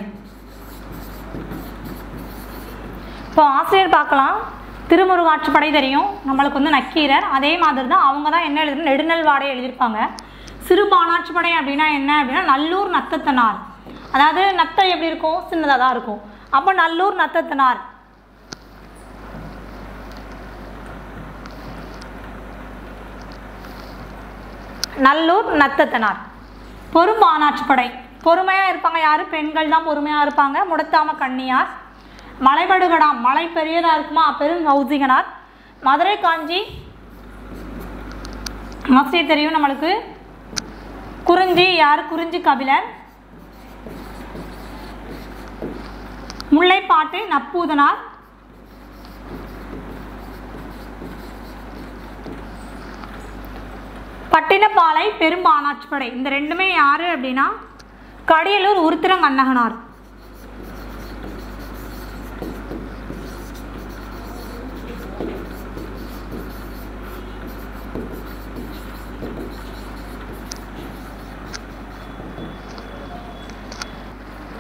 இப்போ ஆசிரியர் பார்க்கலாம். திருமுருகாற்றுப்படை தெரியும் நம்மளுக்கு வந்து நக்கீரர். அதே மாதிரி தான் அவங்க தான் என்ன எழுதுனா நெடுநல் வாடை எழுதியிருப்பாங்க. சிறுபானாட்சிப்படை அப்படின்னா என்ன அப்படின்னா நல்லூர் நத்தத்தனார். அதாவது நத்தை எப்படி இருக்கும், சின்னதாக தான் இருக்கும். அப்போ நல்லூர் நத்தத்தனார். நல்லூர் நத்தத்தனார். பொறும்பானாட்சிப்படை பொறுமையாக இருப்பாங்க. யார்? பெண்கள் தான் பொறுமையாக இருப்பாங்க. முடத்தாம கண்ணியார். மலைபடுகடாம் மலை பெரியதாக இருக்குமா பெரும் கௌசிகனார். மதுரை காஞ்சி ஆசிரியர் தெரியும் நம்மளுக்கு. குறிஞ்சி யார்? குறிஞ்சி கபிலர். முல்லைப்பாட்டு நப்பூதனார். பட்டினப்பாலை பெரும்பானாட்சிப்படை. இந்த ரெண்டுமே யாரு அப்படின்னா கடியலூர் உருத்திரங்கண்ணகனார்.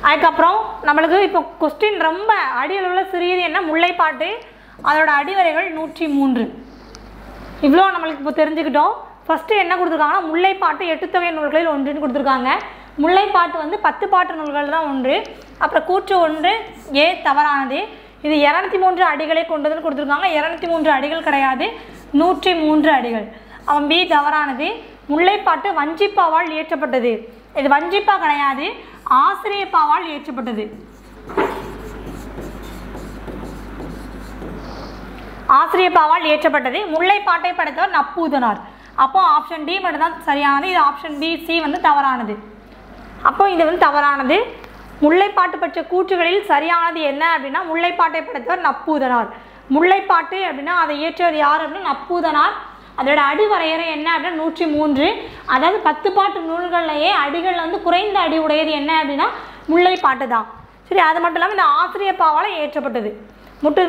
அதுக்கப்புறம் நம்மளுக்கு இப்போ கொஸ்டின் ரொம்ப அடியளவுள்ள சிறியது என்ன? முல்லைப்பாட்டு. அதோட அடிவரைகள் 103. இவ்வளோ நம்மளுக்கு இப்போ தெரிஞ்சுக்கிட்டோம். ஃபஸ்ட்டு என்ன கொடுத்துருக்காங்கன்னா முல்லைப்பாட்டு 8 தொகை நூல்களில் ஒன்றுன்னு கொடுத்துருக்காங்க. முல்லைப்பாட்டு வந்து 10 பாட்டு நூல்கள் தான் ஒன்று. அப்புறம் கூற்று 1 ஏ தவறானது. இது 203 அடிகளை கொண்டதுன்னு கொடுத்துருக்காங்க. 203 அடிகள் கிடையாது, 103 அடிகள். அவன் பி தவறானது. முல்லைப்பாட்டு வஞ்சிப்பாவால் இயற்றப்பட்டது. இது வஞ்சிப்பா கிடையாது, ஆசிரியப்பாவால் இயற்றப்பட்டது. ஆசிரியப்பாவால் இயற்றப்பட்டது. முல்லைப்பாட்டை படைத்தவர் நப்பூதனார். அப்போ ஆப்ஷன் டி மட்டும் தான் சரியானது. இது ஆப்ஷன் பி சி வந்து தவறானது. அப்போ இது வந்து தவறானது. முல்லைப்பாட்டு பற்றிய கூற்றுகளில் சரியானது என்ன அப்படின்னா முல்லைப்பாட்டை படைத்தவர் நப்பூதனார். முல்லைப்பாட்டு அப்படின்னா அதை இயற்றியவர் யார் அப்படின்னா நப்பூதனார். அதோட அடி வரையறை என்ன அப்படின்னா 103. அதாவது 10 பாட்டு நூல்கள்லையே அடிகள் வந்து குறைந்த அடி உடையது என்ன அப்படின்னா முல்லைப்பாட்டு தான். சரி, அது மட்டும் இல்லாமல் இந்த ஆசிரியப்பாவால் இயற்றப்பட்டது.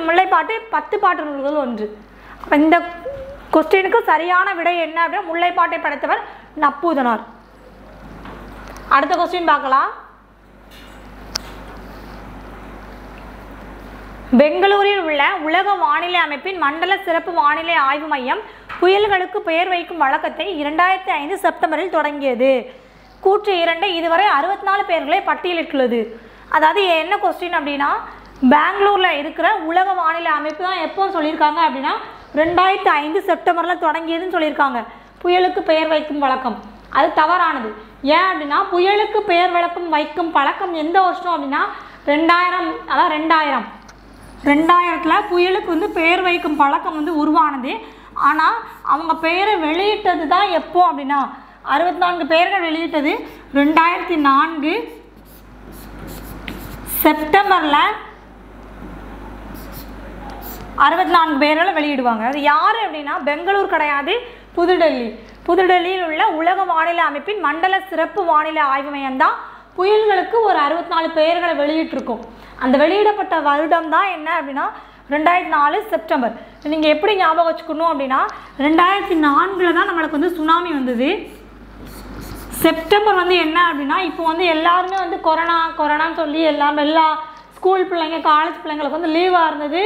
முல்லைப்பாட்டு 10 பாட்டு நூல்கள் ஒன்று. அப்போ இந்த கொஸ்டினுக்கு சரியான விடை என்ன அப்படின்னா முல்லைப்பாட்டை படைத்தவர் நப்பூதனார். அடுத்த கொஸ்டின் பார்க்கலாம். பெங்களூரில் உள்ள உலக வானிலை அமைப்பின் மண்டல சிறப்பு வானிலை ஆய்வு மையம் புயல்களுக்கு பெயர் வைக்கும் வழக்கத்தை 2005 செப்டம்பரில் தொடங்கியது. கூற்று 2 இதுவரை 64 பெயர்களை பட்டியலிட்டுள்ளது. அதாவது என்ன கொஸ்டின் அப்படின்னா பெங்களூரில் இருக்கிற உலக வானிலை அமைப்பு தான் எப்போ சொல்லியிருக்காங்க அப்படின்னா 2005 செப்டம்பரில் தொடங்கியதுன்னு சொல்லியிருக்காங்க. புயலுக்கு பெயர் வைக்கும் வழக்கம் அது தவறானது. ஏன் அப்படின்னா புயலுக்கு பெயர் விளக்கம் வைக்கும் பழக்கம் எந்த வருஷம் அப்படின்னா 2000. அதான் 2000 புயலுக்கு வந்து பெயர் வைக்கும் பழக்கம் வந்து உருவானது. ஆனால் அவங்க பெயரை வெளியிட்டது தான் எப்போ அப்படின்னா 64 பெயர்கள் வெளியிட்டது 2004 செப்டம்பரில் 64 பெயர்களை வெளியிடுவாங்க. அது யார் அப்படின்னா பெங்களூர் கிடையாது, புதுடெல்லி. புதுடெல்லியில் உள்ள உலக வானிலை அமைப்பின் மண்டல சிறப்பு வானிலை ஆய்வு மையம் தான் புயல்களுக்கு ஒரு 64 பெயர்களை வெளியிட்டிருக்கும். அந்த வெளியிடப்பட்ட வருடம் தான் என்ன அப்படின்னா 2004 செப்டம்பர். நீங்கள் எப்படி ஞாபகம் வச்சுக்கணும் அப்படின்னா 2004 தான் நம்மளுக்கு வந்து சுனாமி வந்தது. செப்டம்பர் வந்து என்ன அப்படின்னா இப்போ வந்து எல்லாருமே வந்து கொரோனான்னு சொல்லி எல்லா ஸ்கூல் பிள்ளைங்க காலேஜ் பிள்ளைங்களுக்கு வந்து லீவாக இருந்தது,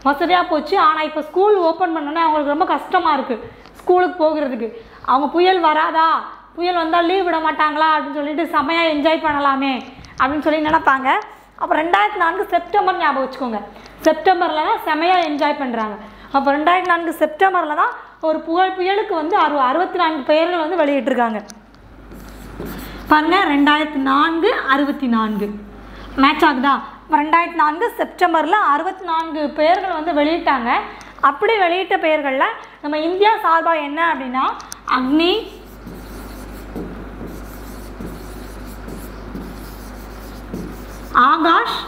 வசதியாக போச்சு. ஆனால் இப்போ ஸ்கூல் ஓப்பன் பண்ணோன்னே அவங்களுக்கு ரொம்ப கஷ்டமாக இருக்குது ஸ்கூலுக்கு போகிறதுக்கு. அவங்க புயல் வராதா, புயல் வந்தால் லீவ் விட மாட்டாங்களா அப்படின்னு சொல்லிட்டு செம்மையாக என்ஜாய் பண்ணலாமே அப்படின்னு சொல்லி நினைப்பாங்க. அப்போ 2004 செப்டம்பர் ஞாபகம் வச்சுக்கோங்க. செப்டம்பரில் தான் செம்மையாக என்ஜாய் பண்ணுறாங்க. அப்போ 2004 செப்டம்பரில் தான் ஒரு புயலுக்கு வந்து 64 பெயர்கள் வந்து வெளியிட்டிருக்காங்க. பாருங்க 2004 64 மேட்ச் ஆகுதா? 2004 செப்டம்பரில் 64 பெயர்கள் வந்து வெளியிட்டாங்க. அப்படி வெளியிட்ட பெயர்களில் நம்ம இந்தியா சார்பாக என்ன அப்படின்னா அக்னி, ஆகாஷ்,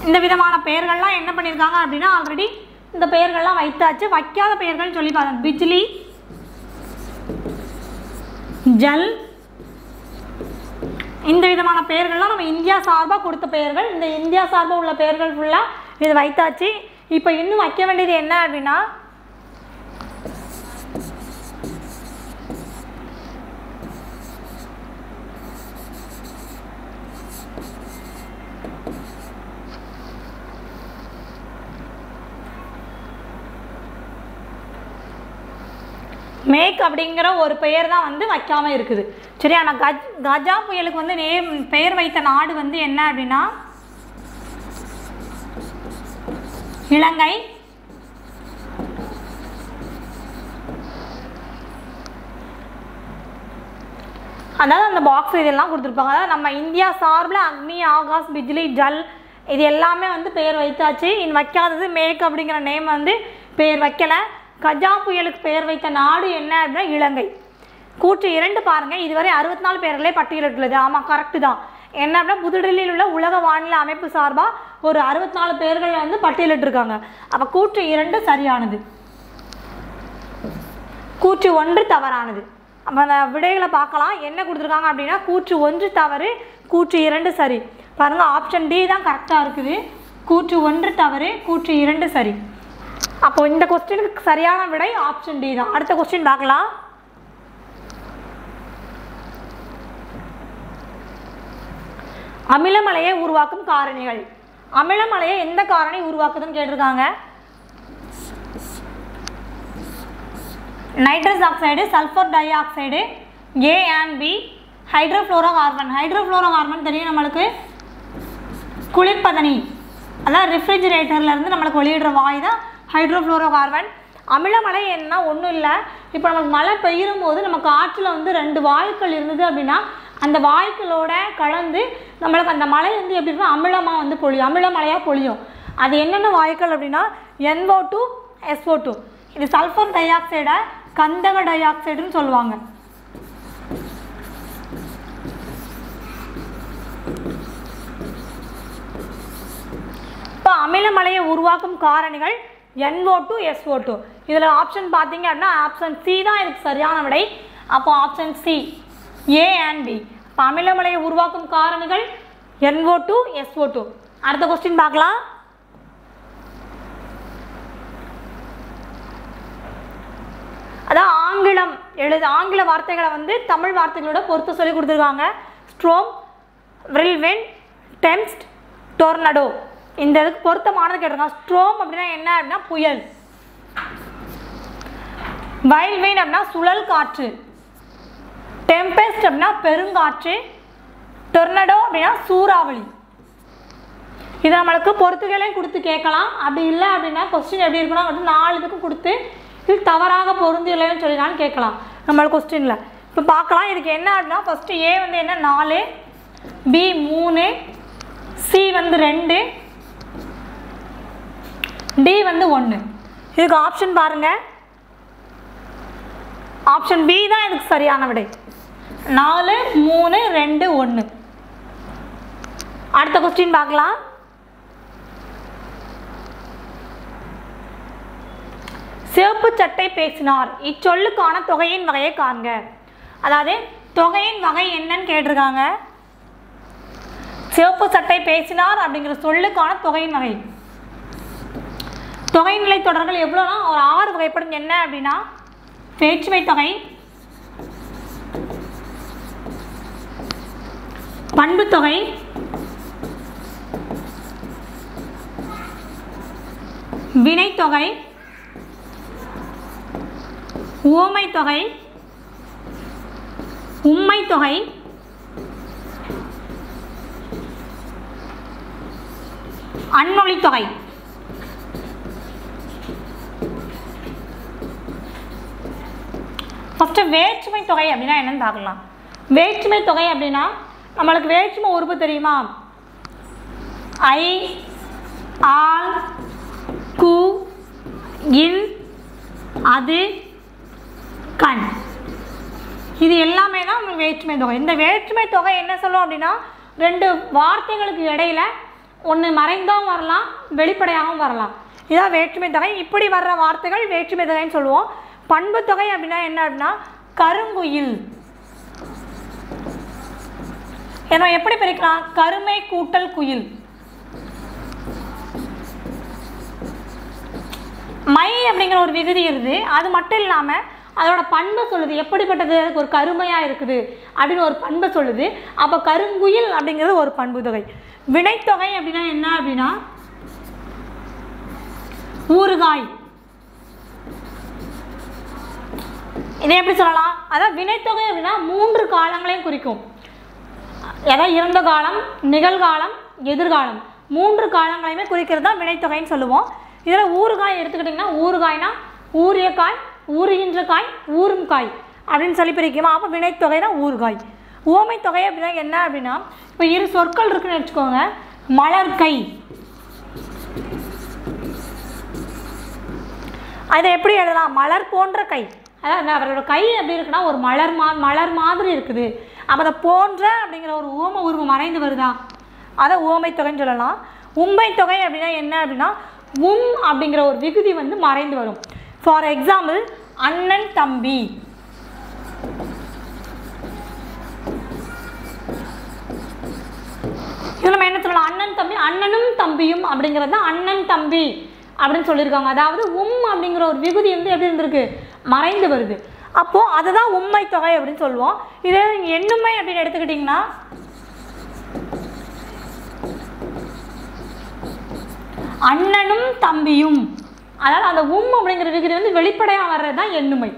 இந்த விதமான பெயர்கள்லாம் என்ன பண்ணியிருக்காங்க அப்படின்னா ஆல்ரெடி இந்த பெயர்கள்லாம் வைத்தாச்சு. வைக்காத பெயர்கள் சொல்லி பாருங்க பிஜ்லி, ஜல், இந்த விதமான பெயர்கள்லாம் நம்ம இந்தியா சார்பாக கொடுத்த பெயர்கள். இந்த இந்தியா சார்பாக உள்ள பெயர்கள் ஃபுல்லாக இது வைத்தாச்சு. இப்போ இன்னும் வைக்க வேண்டியது என்ன அப்படின்னா மேக் அப்படிங்கிற ஒரு பெயர் தான் வந்து வைக்காமல் இருக்குது. சரியா? நான் கஜா புயலுக்கு வந்து பெயர் வைத்த நாடு வந்து என்ன அப்படின்னா இலங்கை. அதாவது அந்த பாக்ஸ் இதெல்லாம் கொடுத்துருப்பாங்க. அதாவது நம்ம இந்தியா சார்பில் அக்னி, ஆகாஷ், பிஜ்லி, ஜல் இது எல்லாமே வந்து பெயர் வைத்தாச்சு. இன்னும் வைக்காதது மேக் அப்படிங்கிற நேம் வந்து பெயர் வைக்கலை. கஜா புயலுக்கு பெயர் வைத்த நாடு என்ன அப்படின்னா இலங்கை. கூற்று 2 பாருங்கள். இதுவரை 64 பெயர்களே பட்டியலிட்டுள்ளது. ஆமாம், கரெக்டு தான். என்ன அப்படின்னா புதுடெல்லியில் உள்ள உலக வானிலை அமைப்பு சார்பாக ஒரு 64 பெயர்கள் வந்து பட்டியலிட்டிருக்காங்க. அப்போ கூற்று 2 சரியானது, கூற்று 1 தவறானது. அப்போ அந்த விடைகளை பார்க்கலாம். என்ன கொடுத்துருக்காங்க அப்படின்னா கூற்று 1 தவறு, கூற்று 2 சரி. பாருங்கள், ஆப்ஷன் டி தான் கரெக்டாக இருக்குது. கூற்று 1 தவறு, கூற்று 2 சரி. அப்போ இந்த கொஸ்டினுக்கு சரியான விடை ஆப்ஷன் டி தான். அடுத்த கொஸ்டின் பார்க்கலாம். அமிலமலையை உருவாக்கும் காரணிகள். அமிலமலையை எந்த காரணி உருவாக்குதுன்னு கேட்டிருக்காங்க. Nitrous oxide, sulphur dioxide, A and B, hydrofluorocarbon. Hydrofluorocarbon தெரியும் நம்மளுக்கு, குளிர்பதனி, அதான் ரெஃப்ரிஜிரேட்டர்லேருந்து நம்மளுக்கு வெளியிடுற வாய் தான் ஹைட்ரோஃப்ளோரோ கார்பன். அமிலமலை என்ன ஒன்றும் இல்லை. இப்போ நமக்கு மழை பெய்யும் போது நமக்கு ஆற்றில் வந்து 2 வாயுக்கள் இருந்தது அப்படின்னா அந்த வாயுக்களோட கலந்து நம்மளுக்கு அந்த மழை வந்து எப்படி இருக்கும், அமிலமாக வந்து பொழியும், அமிலமலையாக பொழியும். அது என்னென்ன வாயுக்கள் அப்படின்னா NO2, SO2. இது சல்ஃபர் டை ஆக்சைடை கந்தக டை ஆக்சைடுன்னு சொல்லுவாங்க. இப்போ அமிலமலையை உருவாக்கும் காரணிகள் NO2, SO2. இதில் ஆப்ஷன் பார்த்தீங்க அப்படின்னா ஆப்ஷன் சி தான் இதுக்கு சரியான விடை. அப்போ option C, A and B. இப்போ அமிலமலையை உருவாக்கும் காரணிகள் NO2, SO2. அடுத்த கொஸ்டின் பார்க்கலாம். அதான் ஆங்கில வார்த்தைகளை வந்து தமிழ் வார்த்தைகளோட பொறுத்து சொல்லி கொடுத்துருக்காங்க. Storm, whirlwind, tempest, tornado. இந்த இதுக்கு பொருத்தமானது கேட்டிருக்காங்க. ஸ்ட்ரோம் அப்படின்னா என்ன அப்படின்னா புயல். வைல்விண்ட் அப்படின்னா சுழல் காற்று. டெம்பெஸ்ட் அப்படின்னா பெருங்காற்று. டொர்னடோ அப்படின்னா சூறாவளி. இதை நம்மளுக்கு பொறுத்துகளையும் கொடுத்து கேட்கலாம். அப்படி இல்லை அப்படின்னா கொஸ்டின் எப்படி இருக்குன்னா 4 இதுக்கும் கொடுத்து இது தவறாக பொருந்தில்லைன்னு சொல்லினாலும் கேட்கலாம் நம்மளுக்கு கொஸ்டினில். இப்போ பார்க்கலாம். இதுக்கு என்ன அப்படின்னா ஃபஸ்ட்டு ஏ வந்து என்ன 4, பி 3, சி வந்து 2, டி வந்து 1. இதுக்கு ஆப்ஷன் பாருங்கள். ஆப்ஷன் பி தான் இதுக்கு சரியான விடை. 4, 3, 2, 1. அடுத்த கொஸ்டின் பார்க்கலாம். சிவப்பு சட்டை பேசினார். இச்சொல்லுக்கான தொகையின் வகையை காண்க. அதாவது தொகையின் வகை என்னன்னு கேட்டிருக்காங்க. சிவப்பு சட்டை பேசினார் அப்படிங்கிற சொல்லுக்கான தொகையின் வகை. தொகைநிலை தொடர்கள் எவ்வளோனா ஒரு 6 வகைப்படும். என்ன அப்படின்னா வேற்றுமை தொகை, பண்பு தொகை, வினைத்தொகை, உவமை தொகை, உம்மை தொகை, அன்னொளி தொகை. ஃபஸ்ட்டு வேற்றுமை தொகை அப்படின்னா என்னன்னு பார்க்கலாம். வேற்றுமை தொகை அப்படின்னா நம்மளுக்கு வேற்றுமை உறுப்பு தெரியுமா? ஐ, ஆல், கு, இன், அது, கண். இது எல்லாமே தான் உங்களுக்கு வேற்றுமை தொகை. இந்த வேற்றுமை தொகை என்ன சொல்லும் அப்படின்னா 2 வார்த்தைகளுக்கு இடையில ஒன்று மறைந்தாகவும் வரலாம், வெளிப்படையாகவும் வரலாம். இதான் வேற்றுமை தொகை. இப்படி வர்ற வார்த்தைகள் வேற்றுமை தொகைன்னு சொல்லுவோம். பண்பு தொகை அப்படின்னா என்ன அப்படின்னா கருங்குயில். இதை எப்படி பிரிக்கலாம்? கருமை கூட்டல் குயில். மை அப்படிங்கிற ஒரு விகுதி இருக்குது. அது மட்டும் இல்லாமல் அதோட பண்பை சொல்லுது. எப்படிப்பட்டது? ஒரு கருமையாக இருக்குது அப்படின்னு ஒரு பண்பை சொல்லுது. அப்போ கருங்குயில் அப்படிங்கிறது ஒரு பண்பு தொகை. வினைத்தொகை அப்படின்னா என்ன அப்படின்னா ஊறுகாய். இதை எப்படி சொல்லலாம்? அதாவது வினைத்தொகை அப்படின்னா 3 காலங்களையும் குறிக்கும். அதாவது இறந்த காலம், நிகழ்காலம், எதிர்காலம் 3 காலங்களையுமே குறிக்கிறது தான் வினைத்தொகைன்னு சொல்லுவோம். இதில் ஊறுகாய் எடுத்துக்கிட்டிங்கன்னா ஊறுகாய்னா ஊறிய காய், ஊறுகின்ற காய், ஊறும் காய் அப்படின்னு சொல்லி பிரிக்குமா? அப்போ வினைத்தொகை தான் ஊறுகாய். ஓமை தொகை அப்படின்னா என்ன அப்படின்னா இப்போ 2 சொற்கள் இருக்குன்னு வச்சுக்கோங்க. மலர்கை, அதை எப்படி எழுதலாம்? மலர் போன்ற கை. அதாவது அவரோட கை எப்படி இருக்குன்னா ஒரு மலர் மாதிரி இருக்குது. அப்போ அதை போன்ற அப்படிங்கிற ஒரு ஓம உருவம் மறைந்து வருதா? அதை ஓமை தொகைன்னு சொல்லலாம். உண்மை தொகை அப்படின்னா என்ன அப்படின்னா அப்படிங்கிற ஒரு விகுதி வந்து மறைந்து வரும். ஃபார் எக்ஸாம்பிள் அண்ணன் தம்பி. இதில் நம்ம என்ன சொல்லலாம்? அண்ணன் தம்பி, அண்ணனும் தம்பியும் அப்படிங்கிறது தான் அண்ணன் தம்பி அப்படின்னு சொல்லியிருக்காங்க. அதாவது அப்படிங்கிற ஒரு விகுதி வந்து எப்படி இருந்திருக்கு? மறைந்து வருது. அப்போது அதுதான் உண்மை தொகை அப்படின்னு சொல்லுவோம். இதே நீங்கள் எண்ணுமை அப்படின்னு எடுத்துக்கிட்டிங்கன்னா அண்ணனும் தம்பியும், அதாவது அந்த அப்படிங்கிற விகுதி வந்து வெளிப்படையாக வர்றது தான் எண்ணுமை.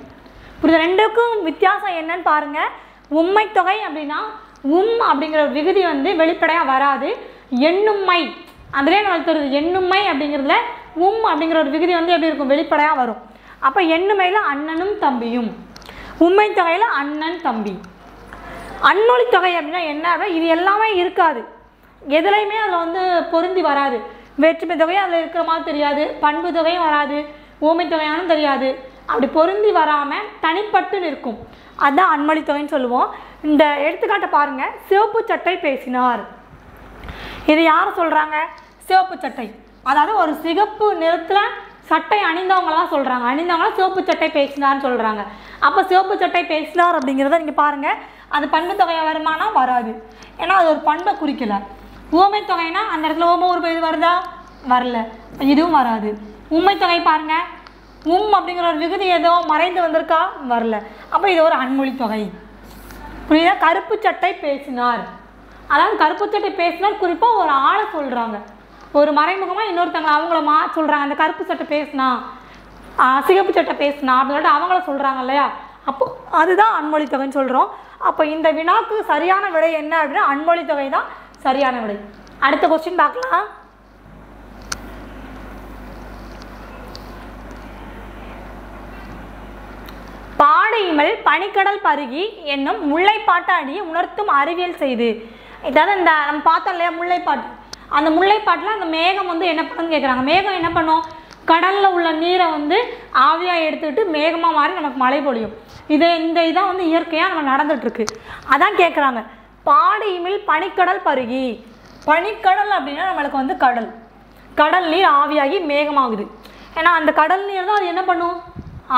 புரியுது? ரெண்டுக்கும் வித்தியாசம் என்னன்னு பாருங்கள். உண்மை தொகை அப்படின்னா அப்படிங்கிற ஒரு விகுதி வந்து வெளிப்படையாக வராது. எண்ணுமை அதுலேயே நம்மளுக்கு தெரியுது. எண்ணுமை அப்படிங்கிறதுல அப்படிங்கிற ஒரு விகுதி வந்து எப்படி இருக்கும்? வெளிப்படையாக வரும். அப்போ எண்ணுமையில் அண்ணனும் தம்பியும், உண்மை தொகையில் அண்ணன் தம்பி. அன்மொழி தொகை அப்படின்னா என்ன? இது எல்லாமே இருக்காது, எதுலையுமே அதில் வந்து பொருந்தி வராது. வேற்றுமை தொகையும் அதில் இருக்கிற மாதிரி தெரியாது, பண்பு தொகையும் வராது, ஊமை தொகையானும் தெரியாது. அப்படி பொருந்தி வராமல் தனிப்பட்டு நிற்கும். அதுதான் அன்மொழி தொகைன்னு சொல்லுவோம். இந்த எடுத்துக்காட்டை பாருங்கள். சிவப்பு சட்டை பேசினார். இது யார் சொல்கிறாங்க? சிவப்பு சட்டை, அதாவது ஒரு சிகப்பு நிறத்தில் சட்டை அணிந்தவங்கள தான் சொல்கிறாங்க. அணிந்தவங்கள சிவப்பு சட்டை பேசினார்னு சொல்கிறாங்க. அப்போ சிவப்பு சட்டை பேசினார் அப்படிங்கிறத நீங்கள் பாருங்கள். அது பண்பு தொகையை வருமானா? வராது. ஏன்னா அது ஒரு பண்பை குறிக்கலை. ஊமை தொகைனா அந்த இடத்துல ஓம ஒரு இது வருதா? வரல, இதுவும் வராது. உண்மை தொகை பாருங்கள். அப்படிங்கிற ஒரு விகுதி ஏதோ மறைந்து வந்திருக்கா? வரல. அப்போ இது ஒரு அன்மொழி தொகை. புரியுதா? கருப்பு சட்டை பேசினார், அதாவது கருப்பு சட்டை பேசினார் குறிப்பாக ஒரு ஆளை சொல்கிறாங்க. ஒரு மறைமுகமாக இன்னொருத்தவங்க அவங்கள சொல்கிறாங்க. அந்த கருப்பு சட்டை பேசினா, சிகப்பு சட்டை பேசினா அப்படின்னு சொல்லிட்டு அவங்கள சொல்கிறாங்க இல்லையா? அப்போ அதுதான் அன்மொழி தொகைன்னு சொல்கிறோம். அப்போ இந்த வினாக்கு சரியான விடை என்ன அப்படின்னா அன்மொழி தொகை தான் சரியான விடை. அடுத்த கொஸ்டின் பார்க்கலாம். பாடையிமல் பனிக்கடல் பருகி என்னும் முல்லைப்பாட்டு அடியை உணர்த்தும் அறிவியல் செய்து. இதாவது இந்த நம்ம பார்த்தோம் இல்லையா முல்லைப்பாட்டு, அந்த முல்லைப்பாட்டில் அந்த மேகம் வந்து என்ன பண்ணுன்னு கேட்குறாங்க. மேகம் என்ன பண்ணும்? கடலில் உள்ள நீரை வந்து ஆவியாக எடுத்துக்கிட்டு மேகமாக மாறி நமக்கு மழை பொழியும். இதான் வந்து இயற்கையாக நம்ம நடந்துகிட்ருக்கு. அதான் கேட்குறாங்க. பாடையிமில் பனிக்கடல் பருகி. பனிக்கடல் அப்படின்னா நம்மளுக்கு வந்து கடல் நீர் ஆவியாகி மேகமாகுது. ஏன்னா அந்த கடல் நீர் தான் அது என்ன பண்ணும்?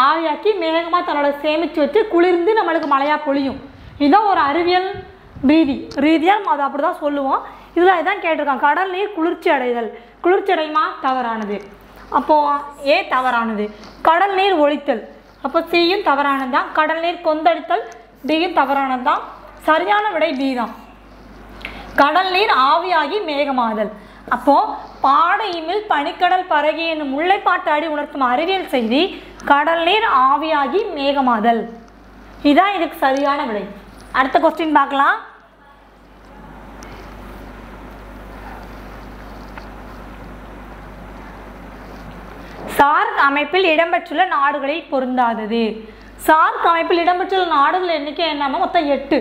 ஆவியாக்கி மேகமாக தன்னோட சேமித்து வச்சு குளிர்ந்து நம்மளுக்கு மழையாக பொழியும். இதுதான் ஒரு அறிவியல் ரீதியாக நம்ம அதை அப்படி தான் சொல்லுவோம். இதில் இதான் கேட்டிருக்காங்க. கடல் நீர் குளிர்ச்சி அடைதல். குளிர்ச்சி அடையுமா? தவறானது. அப்போது தவறானது. கடல் நீர் ஒழித்தல், அப்போ சியும் தவறானது தான். கடல் நீர் கொந்தளித்தல், டியும் தவறானது தான். சரியான விடை பி தான். கடல் நீர் ஆவியாகி மேகமாதல். அப்போது பாடையிமில் பனிக்கடல் பரகி என்னும் முல்லைப்பாட்டு அடி உணர்த்தும் அறிவியல் செய்தி கடல் நீர் ஆவியாகி மேகமாதல். இதுதான் இதுக்கு சரியான விடை. அடுத்த கொஸ்டின் பார்க்கலாம். சார்க் அமைப்பில் இடம்பெற்றுள்ள நாடுகளில் பொருந்தாதது. சார்க் அமைப்பில் இடம்பெற்றுள்ள நாடுகள் எண்ணிக்கை என்னன்னா மொத்தம் 8.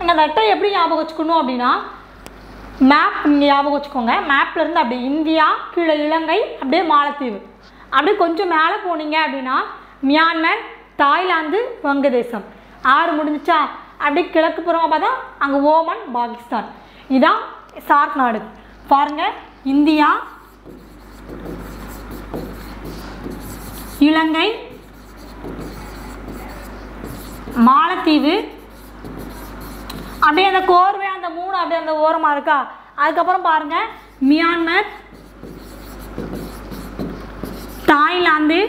அந்த 8 எப்படி ஞாபகம் வச்சுக்கணும் அப்படின்னா மேப் இங்கே ஞாபகம் வச்சுக்கோங்க. மேப்லேருந்து அப்படி இந்தியா, கீழே இலங்கை, அப்படியே மாலத்தீவு, அப்படியே கொஞ்சம் மேலே போனீங்க அப்படின்னா மியான்மர், தாய்லாந்து, வங்கதேசம் 6 முடிஞ்சிச்சா? அப்படி கிழக்கு புறமாக பார்த்தா அங்கே ஓமன், பாகிஸ்தான். இதுதான் சார்க் நாடு. பாருங்கள், இந்தியா, இலங்கை, மாலத்தீவு, அப்படியே அந்த கோர்வை அந்த 3 3 அப்படியே அந்த ஓரமாக இருக்கா. அதுக்கப்புறம் பாருங்கள், மியான்மர், தாய்லாந்து,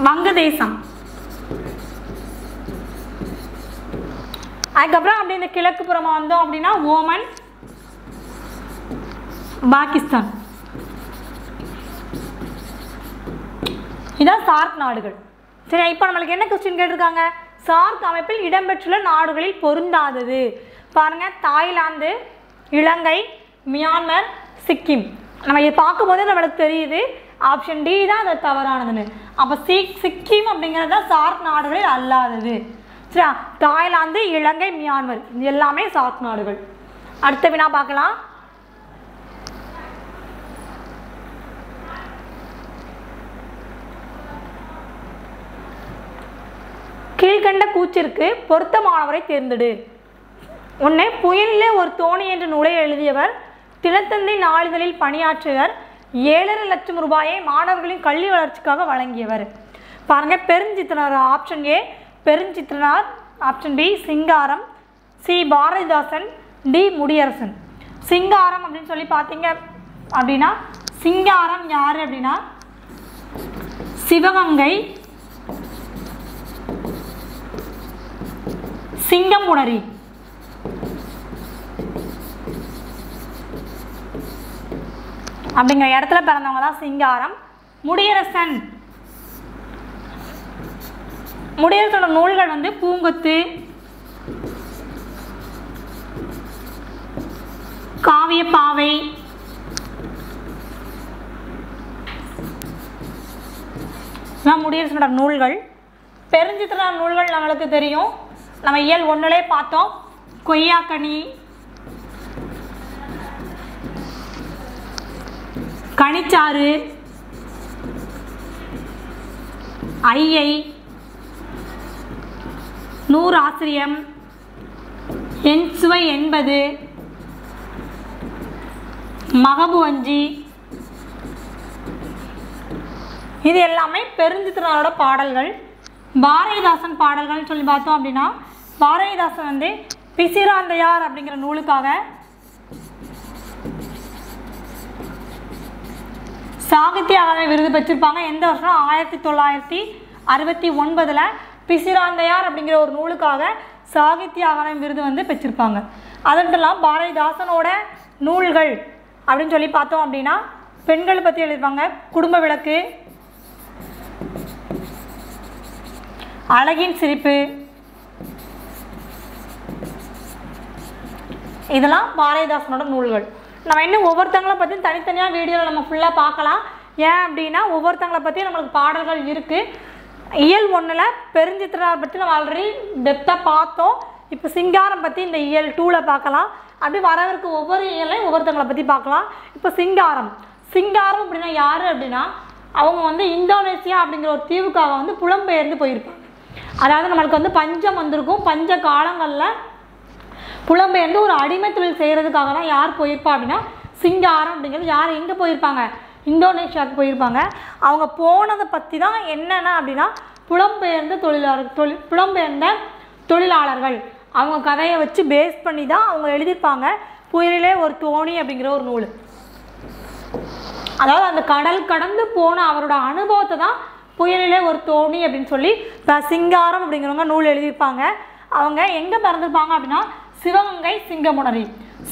வங்கதேசம். அதுக்கப்புறம் அப்படி இந்த கிழக்கு புறமாக வந்தோம் அப்படின்னா ஓமன், பாகிஸ்தான். இதான் சார்க் நாடுகள். சரி, இப்போ நம்மளுக்கு என்ன கொஸ்டின் கேட்டிருக்காங்க? சார்க் அமைப்பில் இடம்பெற்றுள்ள நாடுகளில் பொருந்தாதது பாருங்க. தாய்லாந்து, இலங்கை, மியான்மர், சிக்கிம். நம்ம இதை பார்க்கும்போதே நம்மளுக்கு தெரியுது ஆப்ஷன் டி தான் அது தவறானதுன்னு. அப்போ சிக்கிம் அப்படிங்கிறது தான் சார்க் நாடுகளில் அல்லாதது. சரியா? தாய்லாந்து, இலங்கை, மியான்மர் இது எல்லாமே சார்க் நாடுகள். அடுத்த வினா பார்க்கலாம். கீழ்கண்ட கூற்றிற்கு பொருத்தமானவரை தேர்ந்தெடு. 1. புயலிலே ஒரு தோணி என்ற நூலை எழுதியவர், தினத்தந்தி நாளிதழில் பணியாற்றியவர், 7.5 லட்சம் ரூபாயை மாணவர்களின் கல்வி வளர்ச்சிக்காக வழங்கியவர். பாருங்க, Perunchithiranar. Option A Perunchithiranar, option B Singaram, C Bharathidasan, D Mudiyarasan. Singaram அப்படின்னு சொல்லி பார்த்தீங்க அப்படின்னா சிங்காரம் யார் அப்படின்னா சிவகங்கை சிங்கமுனரி. அப்படிங்கிற இடத்துல பிறந்தவங்க தான் சிங்காரம். முடியரசனோட நூல்கள் வந்து பூங்கொத்து, காவியப்பாவை, முடியரசனோட நூல்கள். பெருஞ்சித்திரனார் நூல்கள் நம்மளுக்கு தெரியும், நம்ம இயல் 1லே பார்த்தோம். கொய்யாக்கனி, கனிச்சாறு, ஐயை, நூறாசிரியம், என் சுவை என்பது, மகபுவஞ்சி. இது எல்லாமே பெருஞ்சித்திரனாரோட பாடல்கள். பாரதிதாசன் பாடல்கள் சொல்லி பார்த்தோம் அப்படின்னா பாரதிதாசன் வந்து பிசிராந்தையார் அப்படிங்கிற நூலுக்காக சாகித்ய அகாதமி விருது பெற்றிருப்பாங்க. எந்த வருஷம்? 1969 பிசிராந்தையார் அப்படிங்கிற ஒரு நூலுக்காக சாகித்ய அகாதமி விருது வந்து பெற்றிருப்பாங்க. அதெல்லாம் பாரதிதாசனோட நூல்கள் அப்படின்னு சொல்லி பார்த்தோம் அப்படின்னா பெண்களை பற்றி எழுதியிருப்பாங்க. குடும்ப விளக்கு, அழகின் சிரிப்பு, இதெல்லாம் பாரதிதாசனோட நூல்கள். நம்ம இன்னும் ஒவ்வொருத்தங்களை பற்றி தனித்தனியாக வீடியோவில் நம்ம ஃபுல்லாக பார்க்கலாம். ஏன் அப்படின்னா ஒவ்வொருத்தங்களை பற்றி நம்மளுக்கு பாடல்கள் இருக்குது. இயல் 1ல் பெருஞ்சித்திரனார் பற்றி நம்ம ஆல்ரெடி டெப்த்தாக பார்த்தோம். இப்போ சிங்காரம் பற்றி இந்த இயல் 2ல் பார்க்கலாம். அப்படி வரவிருக்கு ஒவ்வொரு இயலையும் ஒவ்வொருத்தங்களை பற்றி பார்க்கலாம். இப்போ சிங்காரம் அப்படின்னா யார் அப்படின்னா அவங்க வந்து இந்தோனேசியா அப்படிங்கிற ஒரு தீவுக்காக வந்து புலம்பெயர்ந்து போயிருப்பாங்க. அதாவது நம்மளுக்கு வந்து பஞ்சம் வந்திருக்கும். பஞ்ச காலங்களில் புலம்பெயர்ந்து ஒரு அடிமை தொழில் செய்கிறதுக்காக தான் யார் போயிருப்பா அப்படின்னா சிங்காரம் அப்படிங்கிறது யார் எங்கே போயிருப்பாங்க? இந்தோனேஷியாவுக்கு போயிருப்பாங்க. அவங்க போனதை பற்றி தான் என்னென்ன அப்படின்னா புலம்பெயர்ந்த தொழிலாளர்கள் அவங்க கதையை வச்சு பேஸ் பண்ணி தான் அவங்க எழுதியிருப்பாங்க. புயலிலே ஒரு தோணி அப்படிங்கிற ஒரு நூல். அதாவது அந்த கடல் கடந்து போன அவரோட அனுபவத்தை தான் புயலிலே ஒரு தோணி அப்படின்னு சொல்லி சிங்காரம் அப்படிங்கிறவங்க நூல் எழுதியிருப்பாங்க. அவங்க எங்கே பிறந்திருப்பாங்க அப்படின்னா சிவகங்கை சிங்கமுனரி.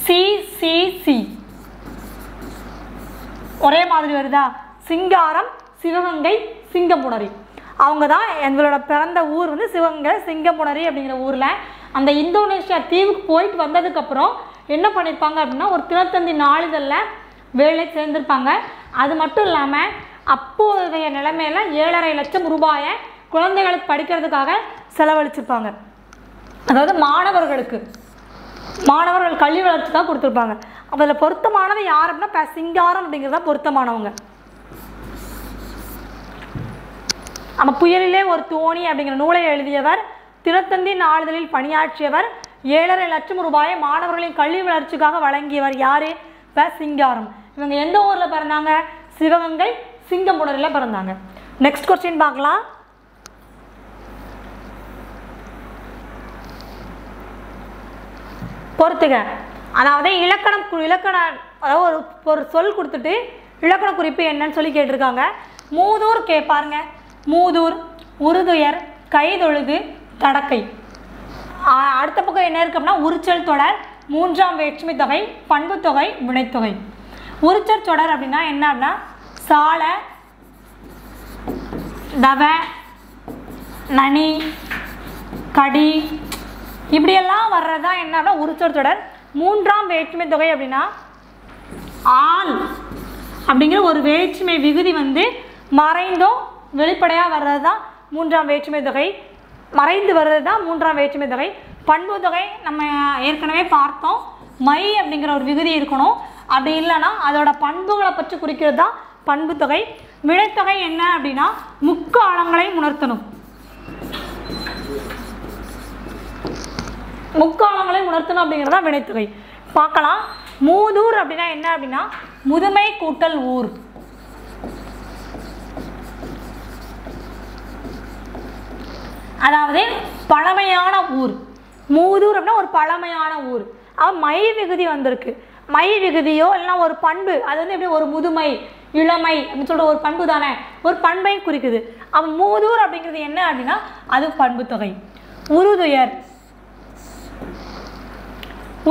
சி ஒரே மாதிரி வருதா? சிங்காரம், சிவகங்கை, சிங்கமுனரி. அவங்க தான் எங்களோட பிறந்த ஊர் வந்து சிவகங்கை சிங்கமுனரி அப்படிங்கிற ஊரில். அந்த இந்தோனேஷியா தீவுக்கு போயிட்டு வந்ததுக்கப்புறம் என்ன பண்ணியிருப்பாங்க அப்படின்னா ஒரு தினத்தந்தி நாளிதழில் வேலை சேர்ந்திருப்பாங்க. அது மட்டும் இல்லாமல் அப்போதைய நிலைமையில் 7.5 லட்சம் ரூபாயை குழந்தைகளுக்கு படிக்கிறதுக்காக செலவழிச்சிருப்பாங்க. அதாவது மாணவர்கள் கல்வி வளர்ச்சிக்காக கொடுத்துருப்பாங்க. அதில் பொருத்தமானது யார் அப்படின்னா சிங்காரம் அப்படிங்கிறத பொருத்தமானவங்க. நம்ம புயலிலே ஒரு தோணி அப்படிங்கிற நூலை எழுதியவர், தினத்தந்தி நாளிதழில் பணியாற்றியவர், 7.5 லட்சம் ரூபாயை மாணவர்களின் கல்வி வளர்ச்சிக்காக வழங்கியவர் யாரு? சிங்காரம். இவங்க எந்த ஊரில் பிறந்தாங்க? சிவகங்கை சிங்கமுனரியில் பிறந்தாங்க. நெக்ஸ்ட் கொஸ்டின் பார்க்கலாம். பொறுத்துக. அதாவது அதாவது ஒரு சொல் கொடுத்துட்டு இலக்கண குறிப்பு என்னன்னு சொல்லி கேட்டிருக்காங்க. மூதூர் கேட்பாருங்க. மூதூர், உறுதுயர், கைதொழுது, தடக்கை. அடுத்த பக்கம் என்ன இருக்கு அப்படின்னா உரிச்சல் தொடர், மூன்றாம் வேற்றுமை தொகை, பண்பு தொகை, வினைத்தொகை. உரிச்சல் தொடர் அப்படின்னா என்ன அப்படின்னா சால, தவ, நனி, கடி இப்படியெல்லாம் வர்றதுதான் என்ன அப்படின்னா உரிச்சல் தொடர். மூன்றாம் வேற்றுமை தொகை அப்படின்னா ஆள் அப்படிங்கிற ஒரு வேற்றுமை விகுதி வந்து மறைந்தோ வெளிப்படையாக வர்றது தான் மூன்றாம் வேற்றுமை தொகை. மறைந்து வர்றது தான் மூன்றாம் வேற்றுமை தொகை. பண்பு தொகை நம்ம ஏற்கனவே பார்த்தோம். மை அப்படிங்கிற ஒரு விகுதி இருக்கணும். அப்படி இல்லைன்னா அதோட பண்புகளை பற்றி குறிக்கிறது தான் பண்பு தொகை. வினைத்தொகை என்ன அப்படின்னா முக்காலங்களையும் உணர்த்தணும். முக்காலங்களையும் உணர்த்தணும் அப்படிங்கிறதா வினைத்தொகை. பார்க்கலாம். மூதூர் அப்படின்னா என்ன அப்படின்னா முதுமை கூட்டல் ஊர். அதாவது பழமையான ஊர். மூதூர் அப்படின்னா ஒரு பழமையான ஊர். மை விகுதி வந்திருக்கு. மை விகுதியோ இல்லைன்னா ஒரு பண்பு, அது வந்து எப்படி ஒரு முதுமை, இளமை அப்படின்னு சொல்கிற ஒரு பண்பு தானே, ஒரு பண்பை குறிக்குது. அவன் மூதூர் அப்படிங்கிறது என்ன அப்படின்னா அது பண்பு தொகை. உறுதுயர்,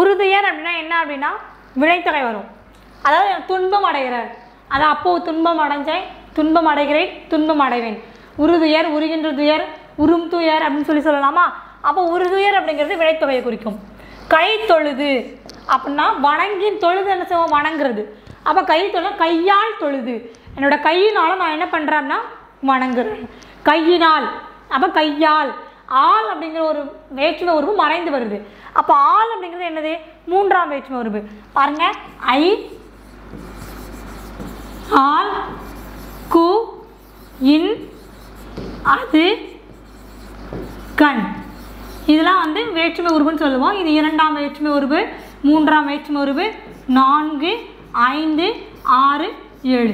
உறுதுயர் அப்படின்னா என்ன அப்படின்னா வினைத்தொகை வரும். அதாவது துன்பம் அடைகிறார், அதான் அப்போ துன்பம் அடைஞ்சேன், துன்பம் அடைகிறேன், துன்பம் அடைவேன். உறுதுயர், உருகின்ற துயர், உரும் துயர் அப்படின்னு சொல்லலாமா. அப்போ உறுதுயர் அப்படிங்கிறது வினைத்தொகையை குறிக்கும். கை தொழுது அப்படின்னா வணங்கின் தொழுது என்ன செய்வோம், வணங்குறது. அப்போ கை தொழு, கையால் தொழுது, என்னோட கையினால நான் என்ன பண்ணுறேன்னா வணங்குறேன். கையினால், அப்போ கையால். ஆள் அப்படிங்கிற ஒரு வேற்றுமை உருவு மறைந்து வருது. அப்போ ஆள் அப்படிங்கிறது என்னது, மூன்றாம் வேற்றுமை உருவு. பாருங்க, ஐ, ஆல், கு, இன், அது, கண். இதெல்லாம் வந்து வேற்றுமை உருவுன்னு சொல்லுவோம். இது இரண்டாம் வேற்றுமை உருவு, மூன்றாம் வேற்றுமை உருவு, 4, 5, 6, 7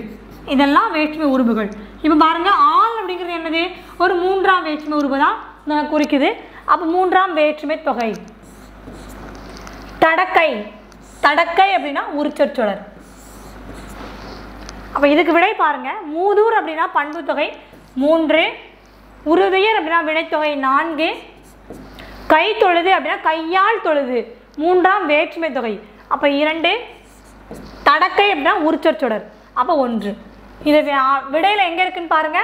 இதெல்லாம் வேற்றுமை உருவுகள். இப்போ பாருங்க, ஆள் அப்படிங்கிறது என்னது, ஒரு மூன்றாம் வேற்றுமை உருவு தான் குறிக்குது. அப்போ மூன்றாம் வேற்றுமை தொகை. தடக்கை, தடக்கை அப்படின்னா உரிச்சொற்றொடர். அப்போ இதுக்கு விடை பாருங்க. மூதூர் அப்படின்னா பண்பு தொகை 3, உறுதுயர் அப்படின்னா வினைத்தொகை 4, கை தொழுது அப்படின்னா கையால் தொழுது மூன்றாம் வேற்றுமை தொகை அப்போ 2, தடக்கை அப்படின்னா உரிச்சொற்றொடர் அப்போ 1. இது விடையில் எங்கே இருக்குன்னு பாருங்க,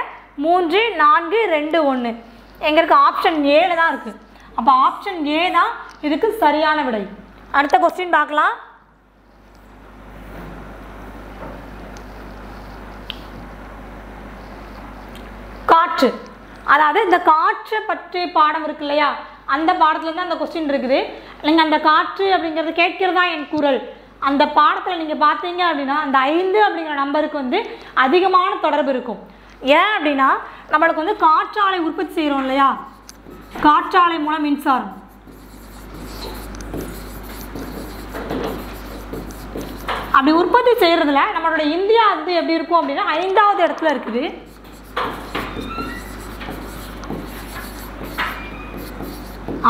3, 4, 2, 1 எங்கே இருக்குது, ஆப்ஷன் ஏல தான் இருக்குது. அப்போ ஆப்ஷன் ஏ தான் இதுக்கு சரியான விடை. அடுத்த கொஸ்டின் பார்க்கலாம். காற்று, அதாவது இந்த காற்றை பற்றி பாடம் இருக்கு இல்லையா, அந்த பாடத்துலேருந்து அந்த கொஸ்டின் இருக்குது. நீங்கள் அந்த காற்று அப்படிங்கிறது கேட்கிறதா என் குரல் அந்த பாடத்தில் நீங்கள் பார்த்தீங்க அப்படின்னா அந்த 5 அப்படிங்கிற நம்பருக்கு வந்து அதிகமான தொடர்பு இருக்கும். ஏன் அப்படின்னா நம்மளுக்கு வந்து காற்றாலை உற்பத்தி செய்கிறோம் இல்லையா, காற்றாலை மூலம் மின்சாரம். அப்படி உற்பத்தி செய்கிறதுல நம்மளோட இந்தியா வந்து எப்படி இருக்கும் அப்படின்னா 5வது இடத்துல இருக்குது.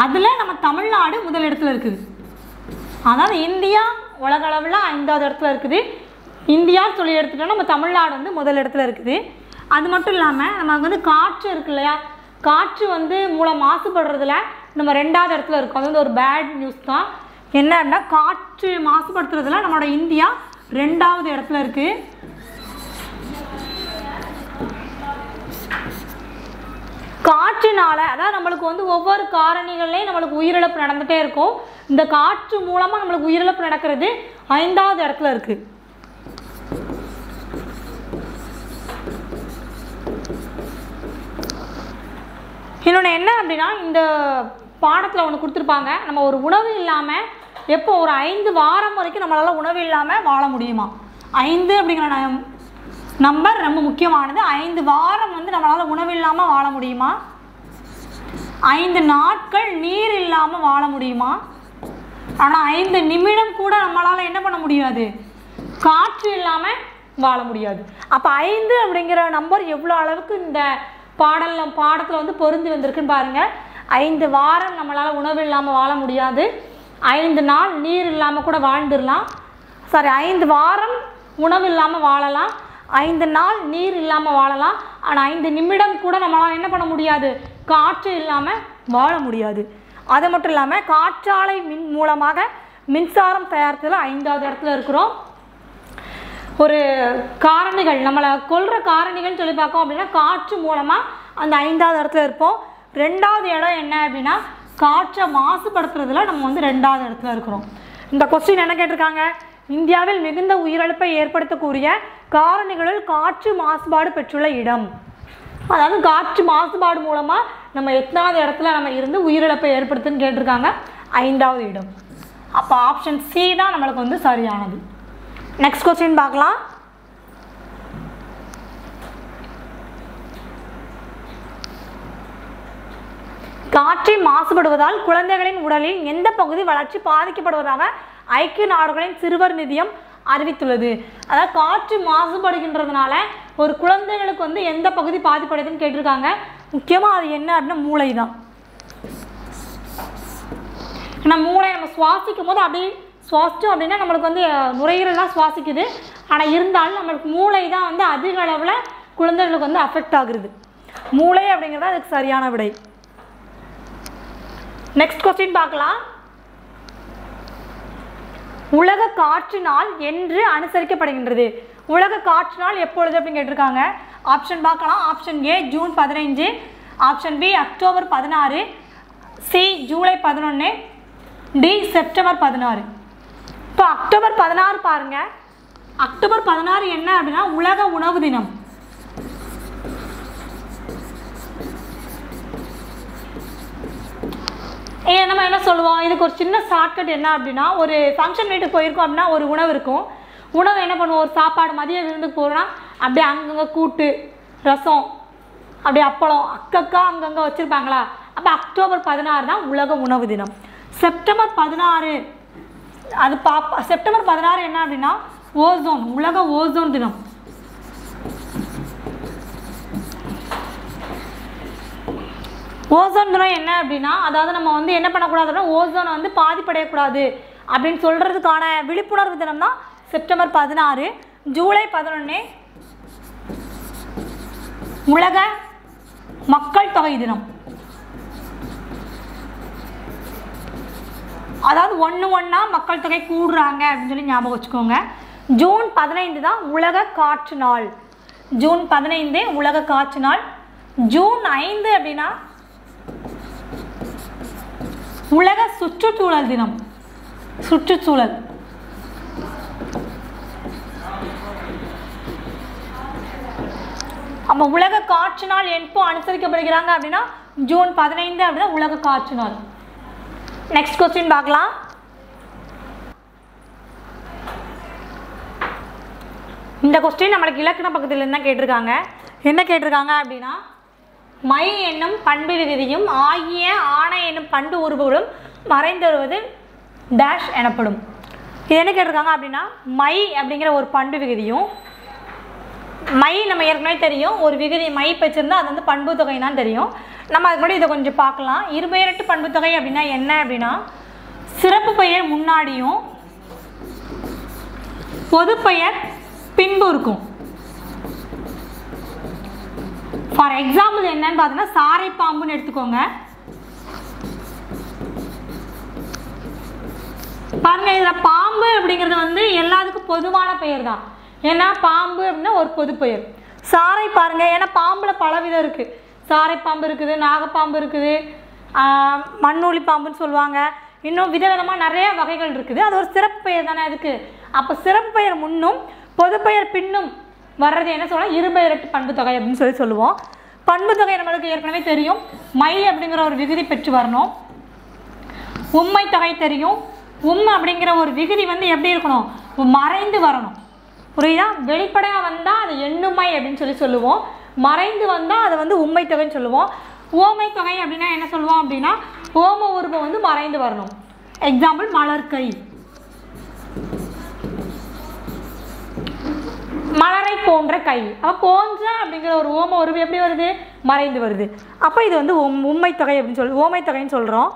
அதில் நம்ம தமிழ்நாடு முதல் இடத்துல இருக்குது. அதாவது இந்தியா உலக அளவில் 5வது இடத்துல இருக்குது. இந்தியா சொல்லி எடுத்துட்டோம்னா நம்ம தமிழ்நாடு வந்து முதல் இடத்துல இருக்குது. அது மட்டும் இல்லாமல் நமக்கு வந்து காற்று இருக்கு இல்லையா, காற்று வந்து மூலம் மாசுபடுறதுல நம்ம 2வது இடத்துல இருக்கோம். அது வந்து ஒரு பேட் நியூஸ் தான். என்ன அப்படின்னா காற்று மாசுபடுத்துறதுல நம்மளோட இந்தியா 2வது இடத்துல இருக்குது. காற்றினால அதாவது நம்மளுக்கு வந்து ஒவ்வொரு காரணிகள்லையும் நம்மளுக்கு உயிரிழப்பு நடந்துகிட்டே இருக்கும். இந்த காற்று மூலமாக நம்மளுக்கு உயிரிழப்பு நடக்கிறது 5வது இடத்துல இருக்கு. இன்னொன்று என்ன அப்படின்னா இந்த பாடத்தில் ஒன்று கொடுத்துருப்பாங்க, நம்ம ஒரு உணவு இல்லாமல் எப்போ ஒரு 5 வாரம் வரைக்கும் நம்மளால் உணவு இல்லாமல் வாழ முடியுமா. 5 அப்படிங்கிற நம்பர் ரொம்ப முக்கியமானது. 5 வாரம் வந்து நம்மளால் உணவு இல்லாமல் வாழ முடியுமா, 5 நாட்கள் நீர் இல்லாமல் வாழ முடியுமா, ஆனால் 5 நிமிடம் கூட நம்மளால் என்ன பண்ண முடியாது, காற்று இல்லாமல் வாழ முடியாது. அப்போ 5 அப்படிங்கிற நம்பர் எவ்வளோ அளவுக்கு இந்த பாடத்தில் வந்து பொருந்தி வந்திருக்குன்னு பாருங்கள். 5 வாரம் நம்மளால் உணவு இல்லாமல் வாழ முடியாது, 5 நாள் நீர் இல்லாமல் கூட வாழ்ந்துடலாம். 5 வாரம் உணவு இல்லாமல் வாழலாம். 5 நாள் நீர் இல்லாமல் வாழலாம். ஆனால் 5 நிமிடம் கூட நம்மளால் என்ன பண்ண முடியாது, காற்று இல்லாமல் வாழ முடியாது. அது மட்டும் இல்லாமல் காற்றாலை மின் மூலமாக மின்சாரம் தயாரித்ததில் 5வது இடத்துல இருக்கிறோம். ஒரு காரணிகள், நம்மளை கொல்ற காரணிகள்னு சொல்லி பார்க்கோம் அப்படின்னா காற்று மூலமாக அந்த 5வது இடத்துல இருப்போம். 2வது இடம் என்ன அப்படின்னா காற்றை மாசுபடுத்துறதுல நம்ம வந்து 2வது இடத்துல இருக்கிறோம். இந்த கொஸ்டின் என்ன கேட்டிருக்காங்க, இந்தியாவில் மிகுந்த உயிரிழப்பை ஏற்படுத்தக்கூடிய காரணிகளில் காற்று மாசுபாடு பெற்றுள்ள இடம். அதாவது காற்று மாசுபாடு மூலமாக நம்ம எத்தனாவது இடத்துல நம்ம இருந்து உயிரிழப்பை ஏற்படுத்துன்னு கேட்டிருக்காங்க, 5வது இடம். அப்போ ஆப்ஷன் சி தான் நம்மளுக்கு வந்து சரியானது. நெக்ஸ்ட் கொஸ்டின் பார்க்கலாம். காற்று மாசுபடுவதால் குழந்தைகளின் உடலில் எந்த பகுதி வளர்ச்சி பாதிக்கப்படுவதாக ஐக்கிய நாடுகளின் சிறுவர் நிதியம் அறிவித்துள்ளது. அதாவது காற்று மாசுபடுகின்றதுனால ஒரு குழந்தைகளுக்கு வந்து எந்த பகுதி பாதிப்படையுதுன்னு கேட்டிருக்காங்க. முக்கியமாக அது என்ன அப்படின்னா மூளை தான். ஏன்னா மூளை நம்ம சுவாசிக்கும் போது அப்படியே சுவாசித்தோம் அப்படின்னா நம்மளுக்கு வந்து நுரையீரலாம் சுவாசிக்குது. ஆனால் இருந்தாலும் நம்மளுக்கு மூளை தான் வந்து அதிக அளவில் குழந்தைகளுக்கு வந்து அஃபெக்ட் ஆகுறது. மூளை அப்படிங்கிறது அதுக்கு சரியான விடை. நெக்ஸ்ட் கொஸ்டின் பார்க்கலாம். உலக காற்று நாள் என்று அனுசரிக்கப்படுகின்றது. உலக காற்று நாள் எப்பொழுது அப்படின்னு கேட்டிருக்காங்க. ஆப்ஷன் பார்க்கலாம். Option A June 15, option B October 16, C July 11, D September 16. இப்போ அக்டோபர் 16 பாருங்க. அக்டோபர் 16 என்ன அப்படின்னா உலக உணவு தினம். நம்ம என்ன சொல்லுவோம், இதுக்கு ஒரு சின்ன ஷார்ட்கட் என்ன அப்படின்னா, ஒரு ஃபங்க்ஷன் வீட்டுக்கு போயிருக்கோம் அப்படின்னா ஒரு உணவு இருக்கும். உணவு என்ன பண்ணுவோம், ஒரு சாப்பாடு மதிய விருந்துக்கு போகிறோன்னா அப்படியே அங்கங்கே கூட்டு ரசம் அப்படியே அப்பளம் அக்கக்கா அங்கங்கே வச்சுருப்பாங்களா. அப்போ அக்டோபர் 16 தான் உலக உணவு தினம். செப்டம்பர் 16 அது செப்டம்பர் 16 என்ன அப்படின்னா ஓசோன், உலக ஓசோன் தினம். ஓசோன் தினம் என்ன அப்படின்னா, அதாவது நம்ம வந்து என்ன பண்ணக்கூடாதுன்னா ஓசோனை வந்து பாதிப்படையக்கூடாது அப்படின்னு சொல்கிறதுக்கான விழிப்புணர்வு தினம் தான் செப்டம்பர் 16. ஜூலை 11 உலக மக்கள் தொகை தினம். அதாவது ஒன்றா மக்கள் தொகை கூடுறாங்க அப்படின்னு சொல்லி ஞாபகம் வச்சுக்கோங்க. ஜூன் 15 தான் உலக காற்று நாள். ஜூன் 15 உலக காற்று நாள். ஜூன் 5 அப்படின்னா உலக சுற்றுச்சூழல் தினம். சுற்றுச்சூழல். அப்போ உலக காற்று நாள் எப்போ அனுசரிக்கப்படுகிறாங்க அப்படின்னா ஜூன் 15 அப்படின்னா உலக காற்று நாள். நெக்ஸ்ட் கொஸ்டின் பார்க்கலாம். இந்த கொஸ்டின் நம்மளுக்கு இலக்கண பக்கத்தில் இருந்தால் கேட்டிருக்காங்க. என்ன கேட்டிருக்காங்க அப்படின்னா, மை என்னும் பண்பு விகுதியும் ஆகிய ஆணை என்னும் பண்பு உருவுகளும் மறைந்து வருவது டேஷ் எனப்படும். இது என்ன கேட்டிருக்காங்க அப்படின்னா, மை அப்படிங்கிற ஒரு பண்பு விகுதியும், மை நம்ம ஏற்கனவே தெரியும் ஒரு விகுதி மை வச்சிருந்தா அது வந்து பண்பு தொகைதான் தெரியும். நம்ம அதுக்கு முன்னாடி இதை கொஞ்சம் பார்க்கலாம். இருபெயரட்டு பண்பு தொகை அப்படின்னா என்ன அப்படின்னா, சிறப்பு பெயர் முன்னாடியும் பொது பெயர் பின்பு இருக்கும். ஃபார் எக்ஸாம்பிள் என்னன்னு பார்த்தீங்கன்னா சாரை பாம்புன்னு எடுத்துக்கோங்க. பாருங்க, இதில் பாம்பு அப்படிங்கிறது வந்து எல்லாத்துக்கும் பொதுவான பெயர் தான். ஏன்னா பாம்பு அப்படின்னா ஒரு பொது பெயர். சாரை பாருங்க, ஏன்னா பாம்புல பல விதம் இருக்கு. சாரை பாம்பு இருக்குது, நாகப்பாம்பு இருக்குது, மண்ணூலி பாம்புன்னு சொல்லுவாங்க. இன்னும் விதவிதமாக நிறைய வகைகள் இருக்குது. அது ஒரு சிறப்பு பெயர் தானே அதுக்கு. அப்போ சிறப்பு பெயர் முன்னும் பொது பெயர் பின்னும் வர்றது என்ன சொல்லலாம், இருபெயரட்டு பண்பு தொகை அப்படின்னு சொல்லுவோம். பண்பு தொகை நம்மளுக்கு ஏற்கனவே தெரியும். மை அப்படிங்கிற ஒரு விகுதி பெற்று வரணும். உம்மை தொகை தெரியும். அப்படிங்கிற ஒரு விகுதி வந்து எப்படி இருக்கணும், மறைந்து வரணும். புரியுதா? வெளிப்படையாக வந்தால் அது எண்ணுமை அப்படின்னு சொல்லுவோம். மறைந்து வந்தால் அதை வந்து உம்மை தொகைன்னு சொல்லுவோம். ஓமை தொகை அப்படின்னா என்ன சொல்லுவோம் அப்படின்னா, ஓம உருவம் வந்து மறைந்து வரணும். எக்ஸாம்பிள் மலர்கை, மலரை போன்ற கை. அப்போ போன்ற அப்படிங்கிற ஒரு ஓம உருவம் எப்படி வருது, மறைந்து வருது. அப்போ இது வந்து உம்மை தொகை அப்படின்னு ஓமை தொகைன்னு சொல்கிறோம்.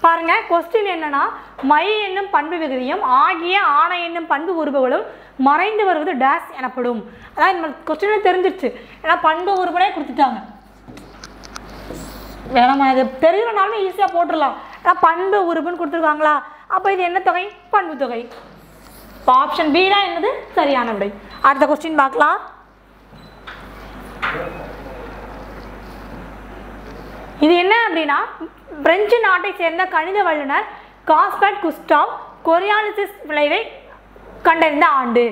பாருங்க, கொஸ்டின் என்னன்னா, மை என்னும் பண்பு விகுதியும் ஆகிய ஆணை என்னும் பண்பு உருபுகளும் மறைந்து வருவது டேஸ் எனப்படும். அதான் நம்ம கொஸ்டின் தெரிஞ்சிருச்சு, ஏன்னா பண்பு உருபனே கொடுத்துட்டாங்க. நம்ம இது தெரியலனாலும் ஈஸியாக போட்டுடலாம். ஏன்னா பண்பு உருபுன்னு கொடுத்துருக்காங்களா, அப்போ இது என்ன தொகை? பண்பு தொகை. இப்போ ஆப்ஷன் பி தான் என்னது சரியான விடை. அடுத்த கொஸ்டின் பார்க்கலாம். இது என்ன அப்படின்னா, பிரெஞ்சு நாட்டை சேர்ந்த கணித வல்லுநர் காஸ்பர்ட் குஸ்டாவ் கொரியாலிசிஸ் விளைவை கண்டறிந்த ஆண்டு.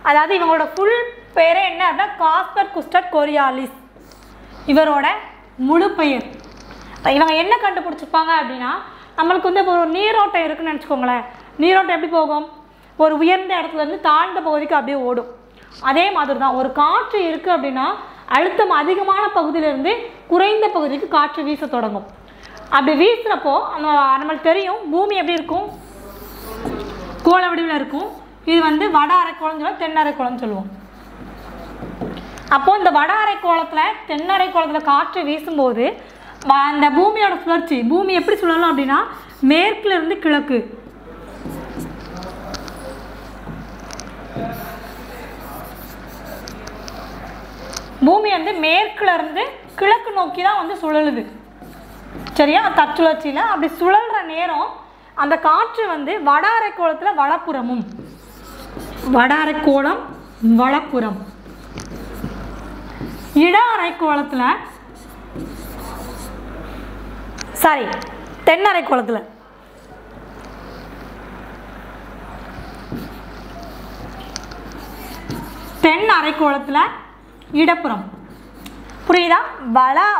அதாவது இவங்களோட ஃபுல் பேரே என்ன அப்படின்னா காஸ்பர்ட் குஸ்டாவ் கொரியாலிஸ், இவரோட முழு பெயர். இவங்க என்ன கண்டுபிடிச்சிருப்பாங்க அப்படின்னா, நம்மளுக்கு வந்து ஒரு நீரோட்டம் இருக்குன்னு நினச்சிக்கோங்களேன். நீரோட்டம் எப்படி போகும்? ஒரு உயர்ந்த இடத்துலேருந்து தாழ்ந்த பகுதிக்கு அப்படியே ஓடும். அதே மாதிரி தான் ஒரு காற்று இருக்குது அப்படின்னா, அழுத்தம் அதிகமான பகுதியிலிருந்து குறைந்த பகுதிக்கு காற்று வீச தொடங்கும். அப்படி வீசுகிறப்போ நம்மளுக்கு தெரியும் பூமி எப்படி இருக்கும்? கோள வடிவில் இருக்கும். இது வந்து வட அரைக்கோளம் சொல்லுவோம், தென் அரைக்கோளம் சொல்லுவோம். அப்போது இந்த வட அரைக்கோளத்தில் தென் அரைக்கோளத்தில் காற்று வீசும்போது அந்த பூமியோட சுழற்சி, பூமி எப்படி சுழலும் அப்படின்னா மேற்குல இருந்து கிழக்கு, பூமி வந்து மேற்குல இருந்து கிழக்கு நோக்கி தான் வந்து சுழலுது. சரியா? தற்சுழற்சியில் அப்படி சுழல்ற நேரம் அந்த காற்று வந்து வட அரைக்கோளத்தில் வலப்புறமும், வட அரைக்கோளம் வலப்புறம், இட அரைக்கோளத்தில் சாரி தென் அரைக்கோளத்தில், தென் அரைக்கோளத்தில் இடப்புறம். புரியுதா?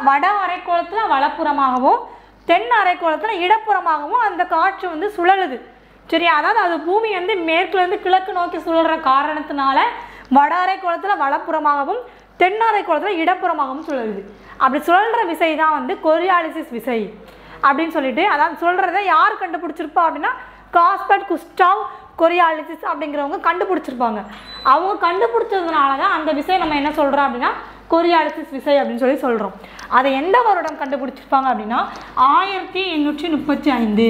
வட அரைக்கோளத்தில் வலப்புறமாகவும் தென் அரைக்கோளத்தில் இடப்புறமாகவும் அந்த காற்று வந்து சுழலுது. சரியா? அதாவது அது பூமி வந்து மேற்குலேருந்து கிழக்கு நோக்கி சுழல்ற காரணத்தினால வட அரைக்கோளத்தில் வலப்புறமாகவும் தென் அரைக்கோளத்தில் இடப்புறமாகவும் சுழலுது. அப்படி சுழல்ற விசை தான் வந்து கொரியாலிசிஸ் விசை அப்படின்னு சொல்லிட்டு, அதாவது சொல்கிறத யார் கண்டுபிடிச்சிருப்பா அப்படின்னா காஸ்பர்ட் குஸ்டாவ் கொரியாலிசிஸ் அப்படிங்கிறவங்க கண்டுபிடிச்சிருப்பாங்க. அவங்க கண்டுபிடிச்சதுனால தான் அந்த விசை நம்ம என்ன சொல்கிறோம் அப்படின்னா கொரியாலிசிஸ் விசை அப்படின்னு சொல்லி சொல்கிறோம். அதை எந்த வருடம் கண்டுபிடிச்சிருப்பாங்க அப்படின்னா 1835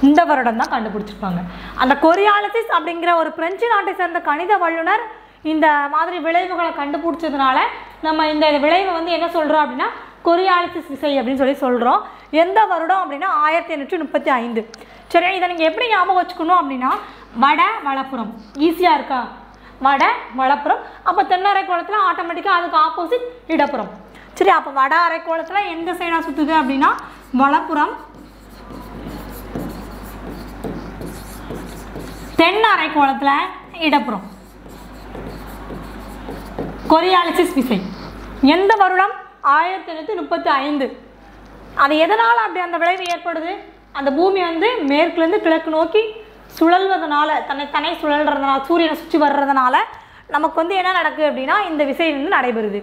இந்த வருடம் தான் கண்டுபிடிச்சிருப்பாங்க. அந்த கொரியாலிசிஸ் அப்படிங்கிற ஒரு பிரெஞ்சு நாட்டை சேர்ந்த கணித வல்லுநர் இந்த மாதிரி விளைவுகளை கண்டுபிடிச்சதுனால நம்ம இந்த விளைவை வந்து என்ன சொல்கிறோம் அப்படின்னா கொரியாலிசிஸ் விசை அப்படின்னு சொல்லி சொல்கிறோம். எந்த வருடம் அப்படின்னா 1835. சரியா? இதை நீங்கள் எப்படி ஞாபகம் வச்சுக்கணும் அப்படின்னா வட வலப்புறம், ஈஸியாக இருக்கா? வட வலப்புறம். அப்போ தென் அரைக்கோளத்தில் ஆட்டோமேட்டிக்காக அதுக்கு ஆப்போசிட் இடப்புறம். சரி, அப்போ வட அரைக்கோளத்தில் எந்த சைடாக சுற்றுது அப்படின்னா வலப்புறம், தென் அரைக்கோளத்தில் இடப்புறம். கொரியாலிசிஸ் விசை எந்த வருடம்? 1835. அது எதனால் அப்படி அந்த விளைவு ஏற்படுது? அந்த பூமி வந்து மேற்குலேருந்து கிழக்கு நோக்கி சுழல்வதனால, தன்னை சுழல்றதுனால, சூரியனை சுற்றி வர்றதுனால நமக்கு வந்து என்ன நடக்குது அப்படின்னா இந்த விசை வந்து நடைபெறுது.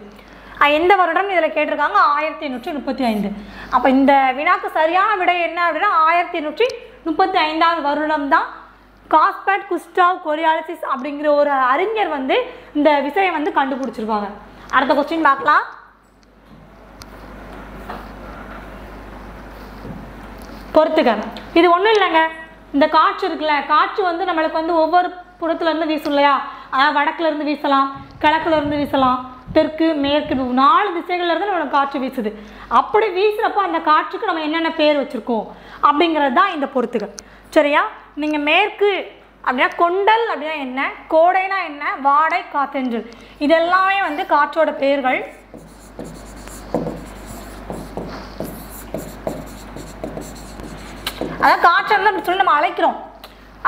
எந்த வருடம் இதில் கேட்டிருக்காங்க? 1835. அப்போ இந்த வினாக்கு சரியான விடை என்ன அப்படின்னா 1835 வருடம் தான் காஸ்பர்ட் குஸ்டாவ் கொரியாலிசிஸ் அப்படிங்கிற ஒரு அறிஞர் வந்து இந்த விசையை வந்து கண்டுபிடிச்சிருப்பாங்க. அடுத்த கொஸ்டின் பார்க்கலாம். பொறுத்துக்க. இது ஒன்றும் இல்லைங்க, இந்த காற்று இருக்குல்ல, காற்று வந்து நம்மளுக்கு வந்து ஒவ்வொரு புறத்துலேருந்து வீசும் இல்லையா? அதாவது வடக்குலேருந்து வீசலாம், கிழக்குலேருந்து வீசலாம், தெற்கு மேற்கு 4 திசைகள்லேருந்து நம்மளுக்கு காற்று வீசுது. அப்படி வீசுகிறப்போ அந்த காற்றுக்கு நம்ம என்னென்ன பேர் வச்சுருக்கோம் அப்படிங்கிறது தான் இந்த பொறுத்துக்க. சரியா? நீங்கள் மேற்கு அப்படின்னா கொண்டல் அப்படின்னா என்ன, கோடைனா என்ன, வாடை, காத்தென்றல், இதெல்லாமே வந்து காற்றோட பெயர்கள். அதான் காற்று வந்து அப்படி சொல்லி நம்ம அழைக்கிறோம்.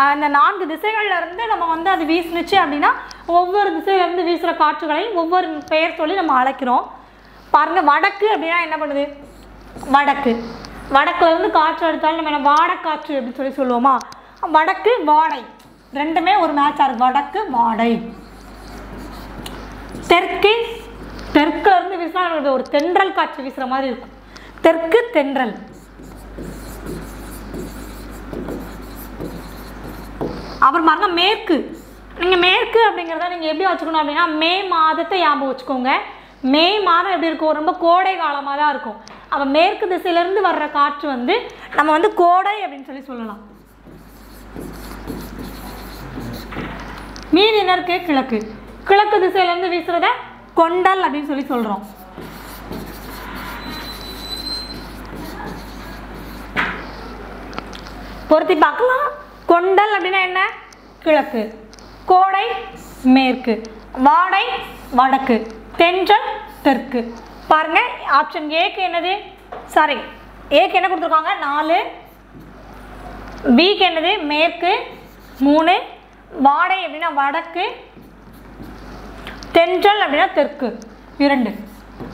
அந்த 4 திசைகள்லேருந்து நம்ம வந்து அது வீசுனுச்சு அப்படின்னா ஒவ்வொரு திசையிலேருந்து வீசுகிற காற்றுகளையும் ஒவ்வொரு பெயர் சொல்லி நம்ம அழைக்கிறோம். பாருங்கள், வடக்கு அப்படின்னா என்ன பண்ணுது? வடக்கு, வடக்குலேருந்து காற்று எடுத்தாலும் நம்ம என்ன வாடைக்காற்று அப்படின்னு சொல்லி சொல்லுவோமா? வடக்கு, வாடை, ரெண்டுமே ஒரு மேட்ச் ஆகுது. வடக்கு, வாடை. தெற்கு, தெற்குலேருந்து வீசினா நம்மளுக்கு ஒரு தென்றல் காற்று வீசுகிற மாதிரி இருக்கும். தெற்கு, தென்றல். அப்புறம் பாருங்க மேற்கு. நீங்கள் மேற்கு அப்படிங்கிறத நீங்கள் எப்படி வச்சுக்கணும் அப்படின்னா மே மாதத்தை ஞாபகம் வச்சுக்கோங்க. மே மாதம் எப்படி இருக்கும்? ரொம்ப கோடை காலமாக தான் இருக்கும். அப்போ மேற்கு திசையிலேருந்து வர்ற காற்று வந்து நம்ம வந்து கோடை அப்படின்னு சொல்லலாம். மீதி என்ன இருக்கு? கிழக்கு. கிழக்கு திசையிலேருந்து வீசுறத கொண்டல் அப்படின்னு சொல்கிறோம். பொருத்தி பார்க்கலாம். கொண்டல் அப்படின்னா என்ன? கிழக்கு. கோடை மேற்கு. வாடை வடக்கு. தென்றல் தெற்கு. பாருங்க, ஆப்ஷன் ஏக்கு என்னது? சாரி, ஏக்கு என்ன கொடுத்துருக்காங்க? 4. பிக்கு என்னது? மேற்கு 3. வாடை அப்படின்னா வடக்கு. தென்றல் அப்படின்னா தெற்கு 2.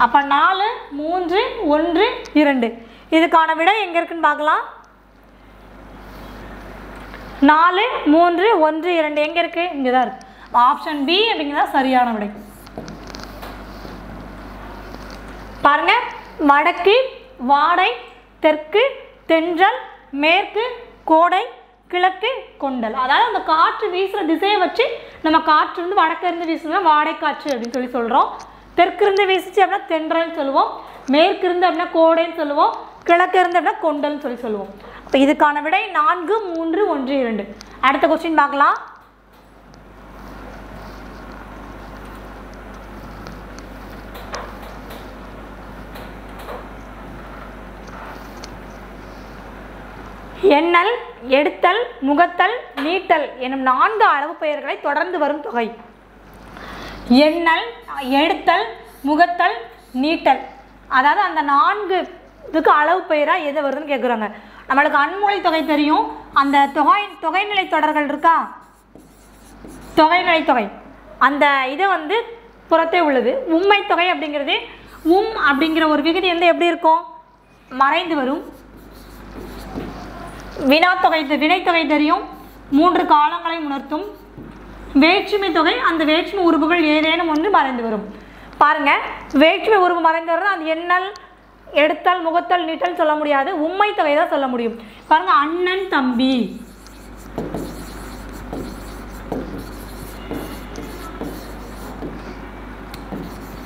அப்போ 4 3 1 2. இதுக்கான விடை எங்கே இருக்குன்னு பார்க்கலாம். 4 3 1 2 எங்கே இருக்குது? இங்கே தான் இருக்குது. ஆப்ஷன் பி அப்படிங்கிறதா சரியான விடை. பாருங்க, வடக்கு, வாடை, தெற்கு, தென்றல், மேற்கு, கோடை, கிழக்கு, கொண்டல். அதாவது அந்த காற்று வீசுகிற திசையை வச்சு நம்ம காற்று வந்து வடக்கு இருந்து வீசுனா வாடை காற்று அப்படின்னு சொல்கிறோம். தெற்கு இருந்து வீசிச்சு அப்படின்னா தென்றல்னு சொல்லுவோம். மேற்கு இருந்து அப்படின்னா கோடைன்னு சொல்லுவோம். கிழக்கு இருந்து அப்படின்னா கொண்டல்னு சொல்லுவோம். அப்போ இதுக்கான விடை 4 3 1 2. அடுத்த கொஸ்டின் பார்க்கலாம். எண்ணல், எடுத்தல், முகத்தல், நீட்டல் எனும் 4 அளவு பெயர்களை தொடர்ந்து வரும் தொகை. எண்ணல், எடுத்தல், முகத்தல், நீட்டல். அதாவது அந்த 4 இதுக்கு அளவு பெயராக எது வருதுன்னு கேட்குறாங்க. நம்மளுக்கு அன்மொழி தொகை தெரியும். அந்த தொகைநிலை தொடர்கள் இருக்கா? தொகைநிலை தொகை அந்த இது வந்து புறத்தே உள்ளது. உண்மை தொகை அப்படிங்கிறது அப்படிங்கிற ஒரு விகுதி வந்து எப்படி இருக்கும்? மறைந்து வரும். வினைத்தொகை தெரியும். 3 காலங்களை உணர்த்தும். வேற்றுமை தொகை அந்த வேற்றுமை உறுப்புகள் ஏதேனும் ஒன்று மறைந்து வரும். பாருங்க, வேற்றுமை உறுப்பு மறைந்து வர்றது அந்த எண்ணல், எடுத்தல், முகத்தல், நீட்டல் சொல்ல முடியாது. உண்மை தொகை தான் சொல்ல முடியும். பாருங்க, அண்ணன் தம்பி,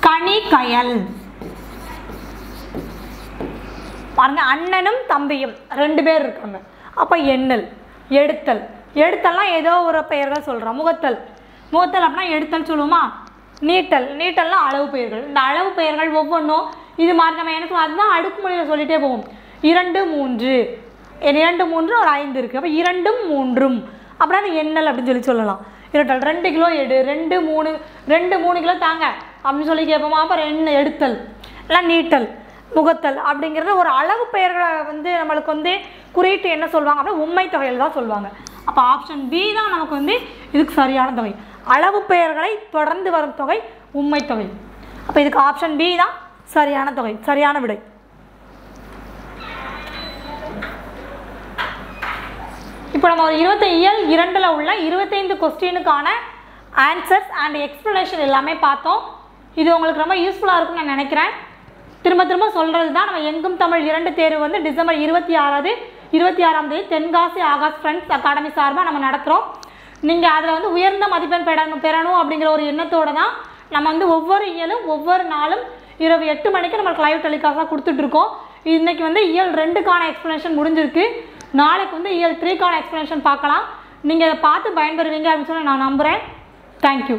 கனி கயல். பாருங்க, அண்ணனும் தம்பியும் 2 பேர் இருக்காங்க. அப்போ எண்ணல், எடுத்தல்லாம் ஏதோ ஒரு பெயர்கள் சொல்கிறோம். முகத்தல் அப்படின்னா எடுத்தல் சொல்லுவோமா? நீட்டல்லாம் அளவு பெயர்கள். இந்த அளவு பெயர்கள் ஒவ்வொன்றும் இது மாதிரி நம்ம எனக்கு அதுதான் அடுக்குமொழியில் சொல்லிகிட்டே போவோம். 2 3 2 3 ஒரு 5 இருக்குது. அப்போ 2 3 அப்படின்னா அது எண்ணல் அப்படின்னு சொல்லலாம். இருட்டல் 2 கிலோ எடு, 2 3 கிலோ தாங்க அப்படின்னு சொல்லி கேட்போமா? அப்புறம் எடுத்தல் இல்லை நீட்டல், முகத்தல் அப்படிங்கிறது ஒரு அளவு பெயர்களை வந்து நம்மளுக்கு வந்து குறியீட்டு என்ன சொல்லுவாங்க அப்படின்னா உண்மை தொகையில் தான் சொல்லுவாங்க. அப்போ ஆப்ஷன் பி தான் நமக்கு வந்து இதுக்கு சரியான தொகை. அளவு பெயர்களை தொடர்ந்து வரும் தொகை உண்மை தொகை. அப்போ இதுக்கு ஆப்ஷன் பி தான் சரியான தொகை, சரியான விடை. இப்போ நம்ம ஒரு இயல் 2ல் உள்ள 25 கொஸ்டினுக்கான ஆன்சர்ஸ் அண்ட் எக்ஸ்ப்ளனேஷன் எல்லாமே பார்த்தோம். இது உங்களுக்கு ரொம்ப யூஸ்ஃபுல்லாக இருக்கும்னு நான் நினைக்கிறேன். திரும்ப சொல்கிறது தான், நம்ம எங்கும் தமிழ் 2 தேர்வு வந்து டிசம்பர் 26ஆம் தேதி தென்காசி ஆகாஷ் ஃப்ரெண்ட்ஸ் அகாடமி சார்பாக நம்ம நடத்துகிறோம். நீங்கள் அதில் வந்து உயர்ந்த மதிப்பெண் பெறணும் அப்படிங்கிற ஒரு எண்ணத்தோடு தான் நம்ம வந்து ஒவ்வொரு இயலும் ஒவ்வொரு நாளும் இரவு 8 மணிக்கு நம்மளுக்கு லைவ் டெலிகாஸ்டாக கொடுத்துட்ருக்கோம். இன்றைக்கி வந்து இயல் 2க்கான எக்ஸ்ப்ளனேஷன் முடிஞ்சிருக்கு. நாளைக்கு வந்து இயல் 3க்கான எக்ஸ்ப்ளனேஷன் பார்க்கலாம். நீங்கள் அதை பார்த்து பயன்பெறுவீங்க அப்படின்னு சொல்லி நான் நம்புகிறேன். தேங்க்யூ.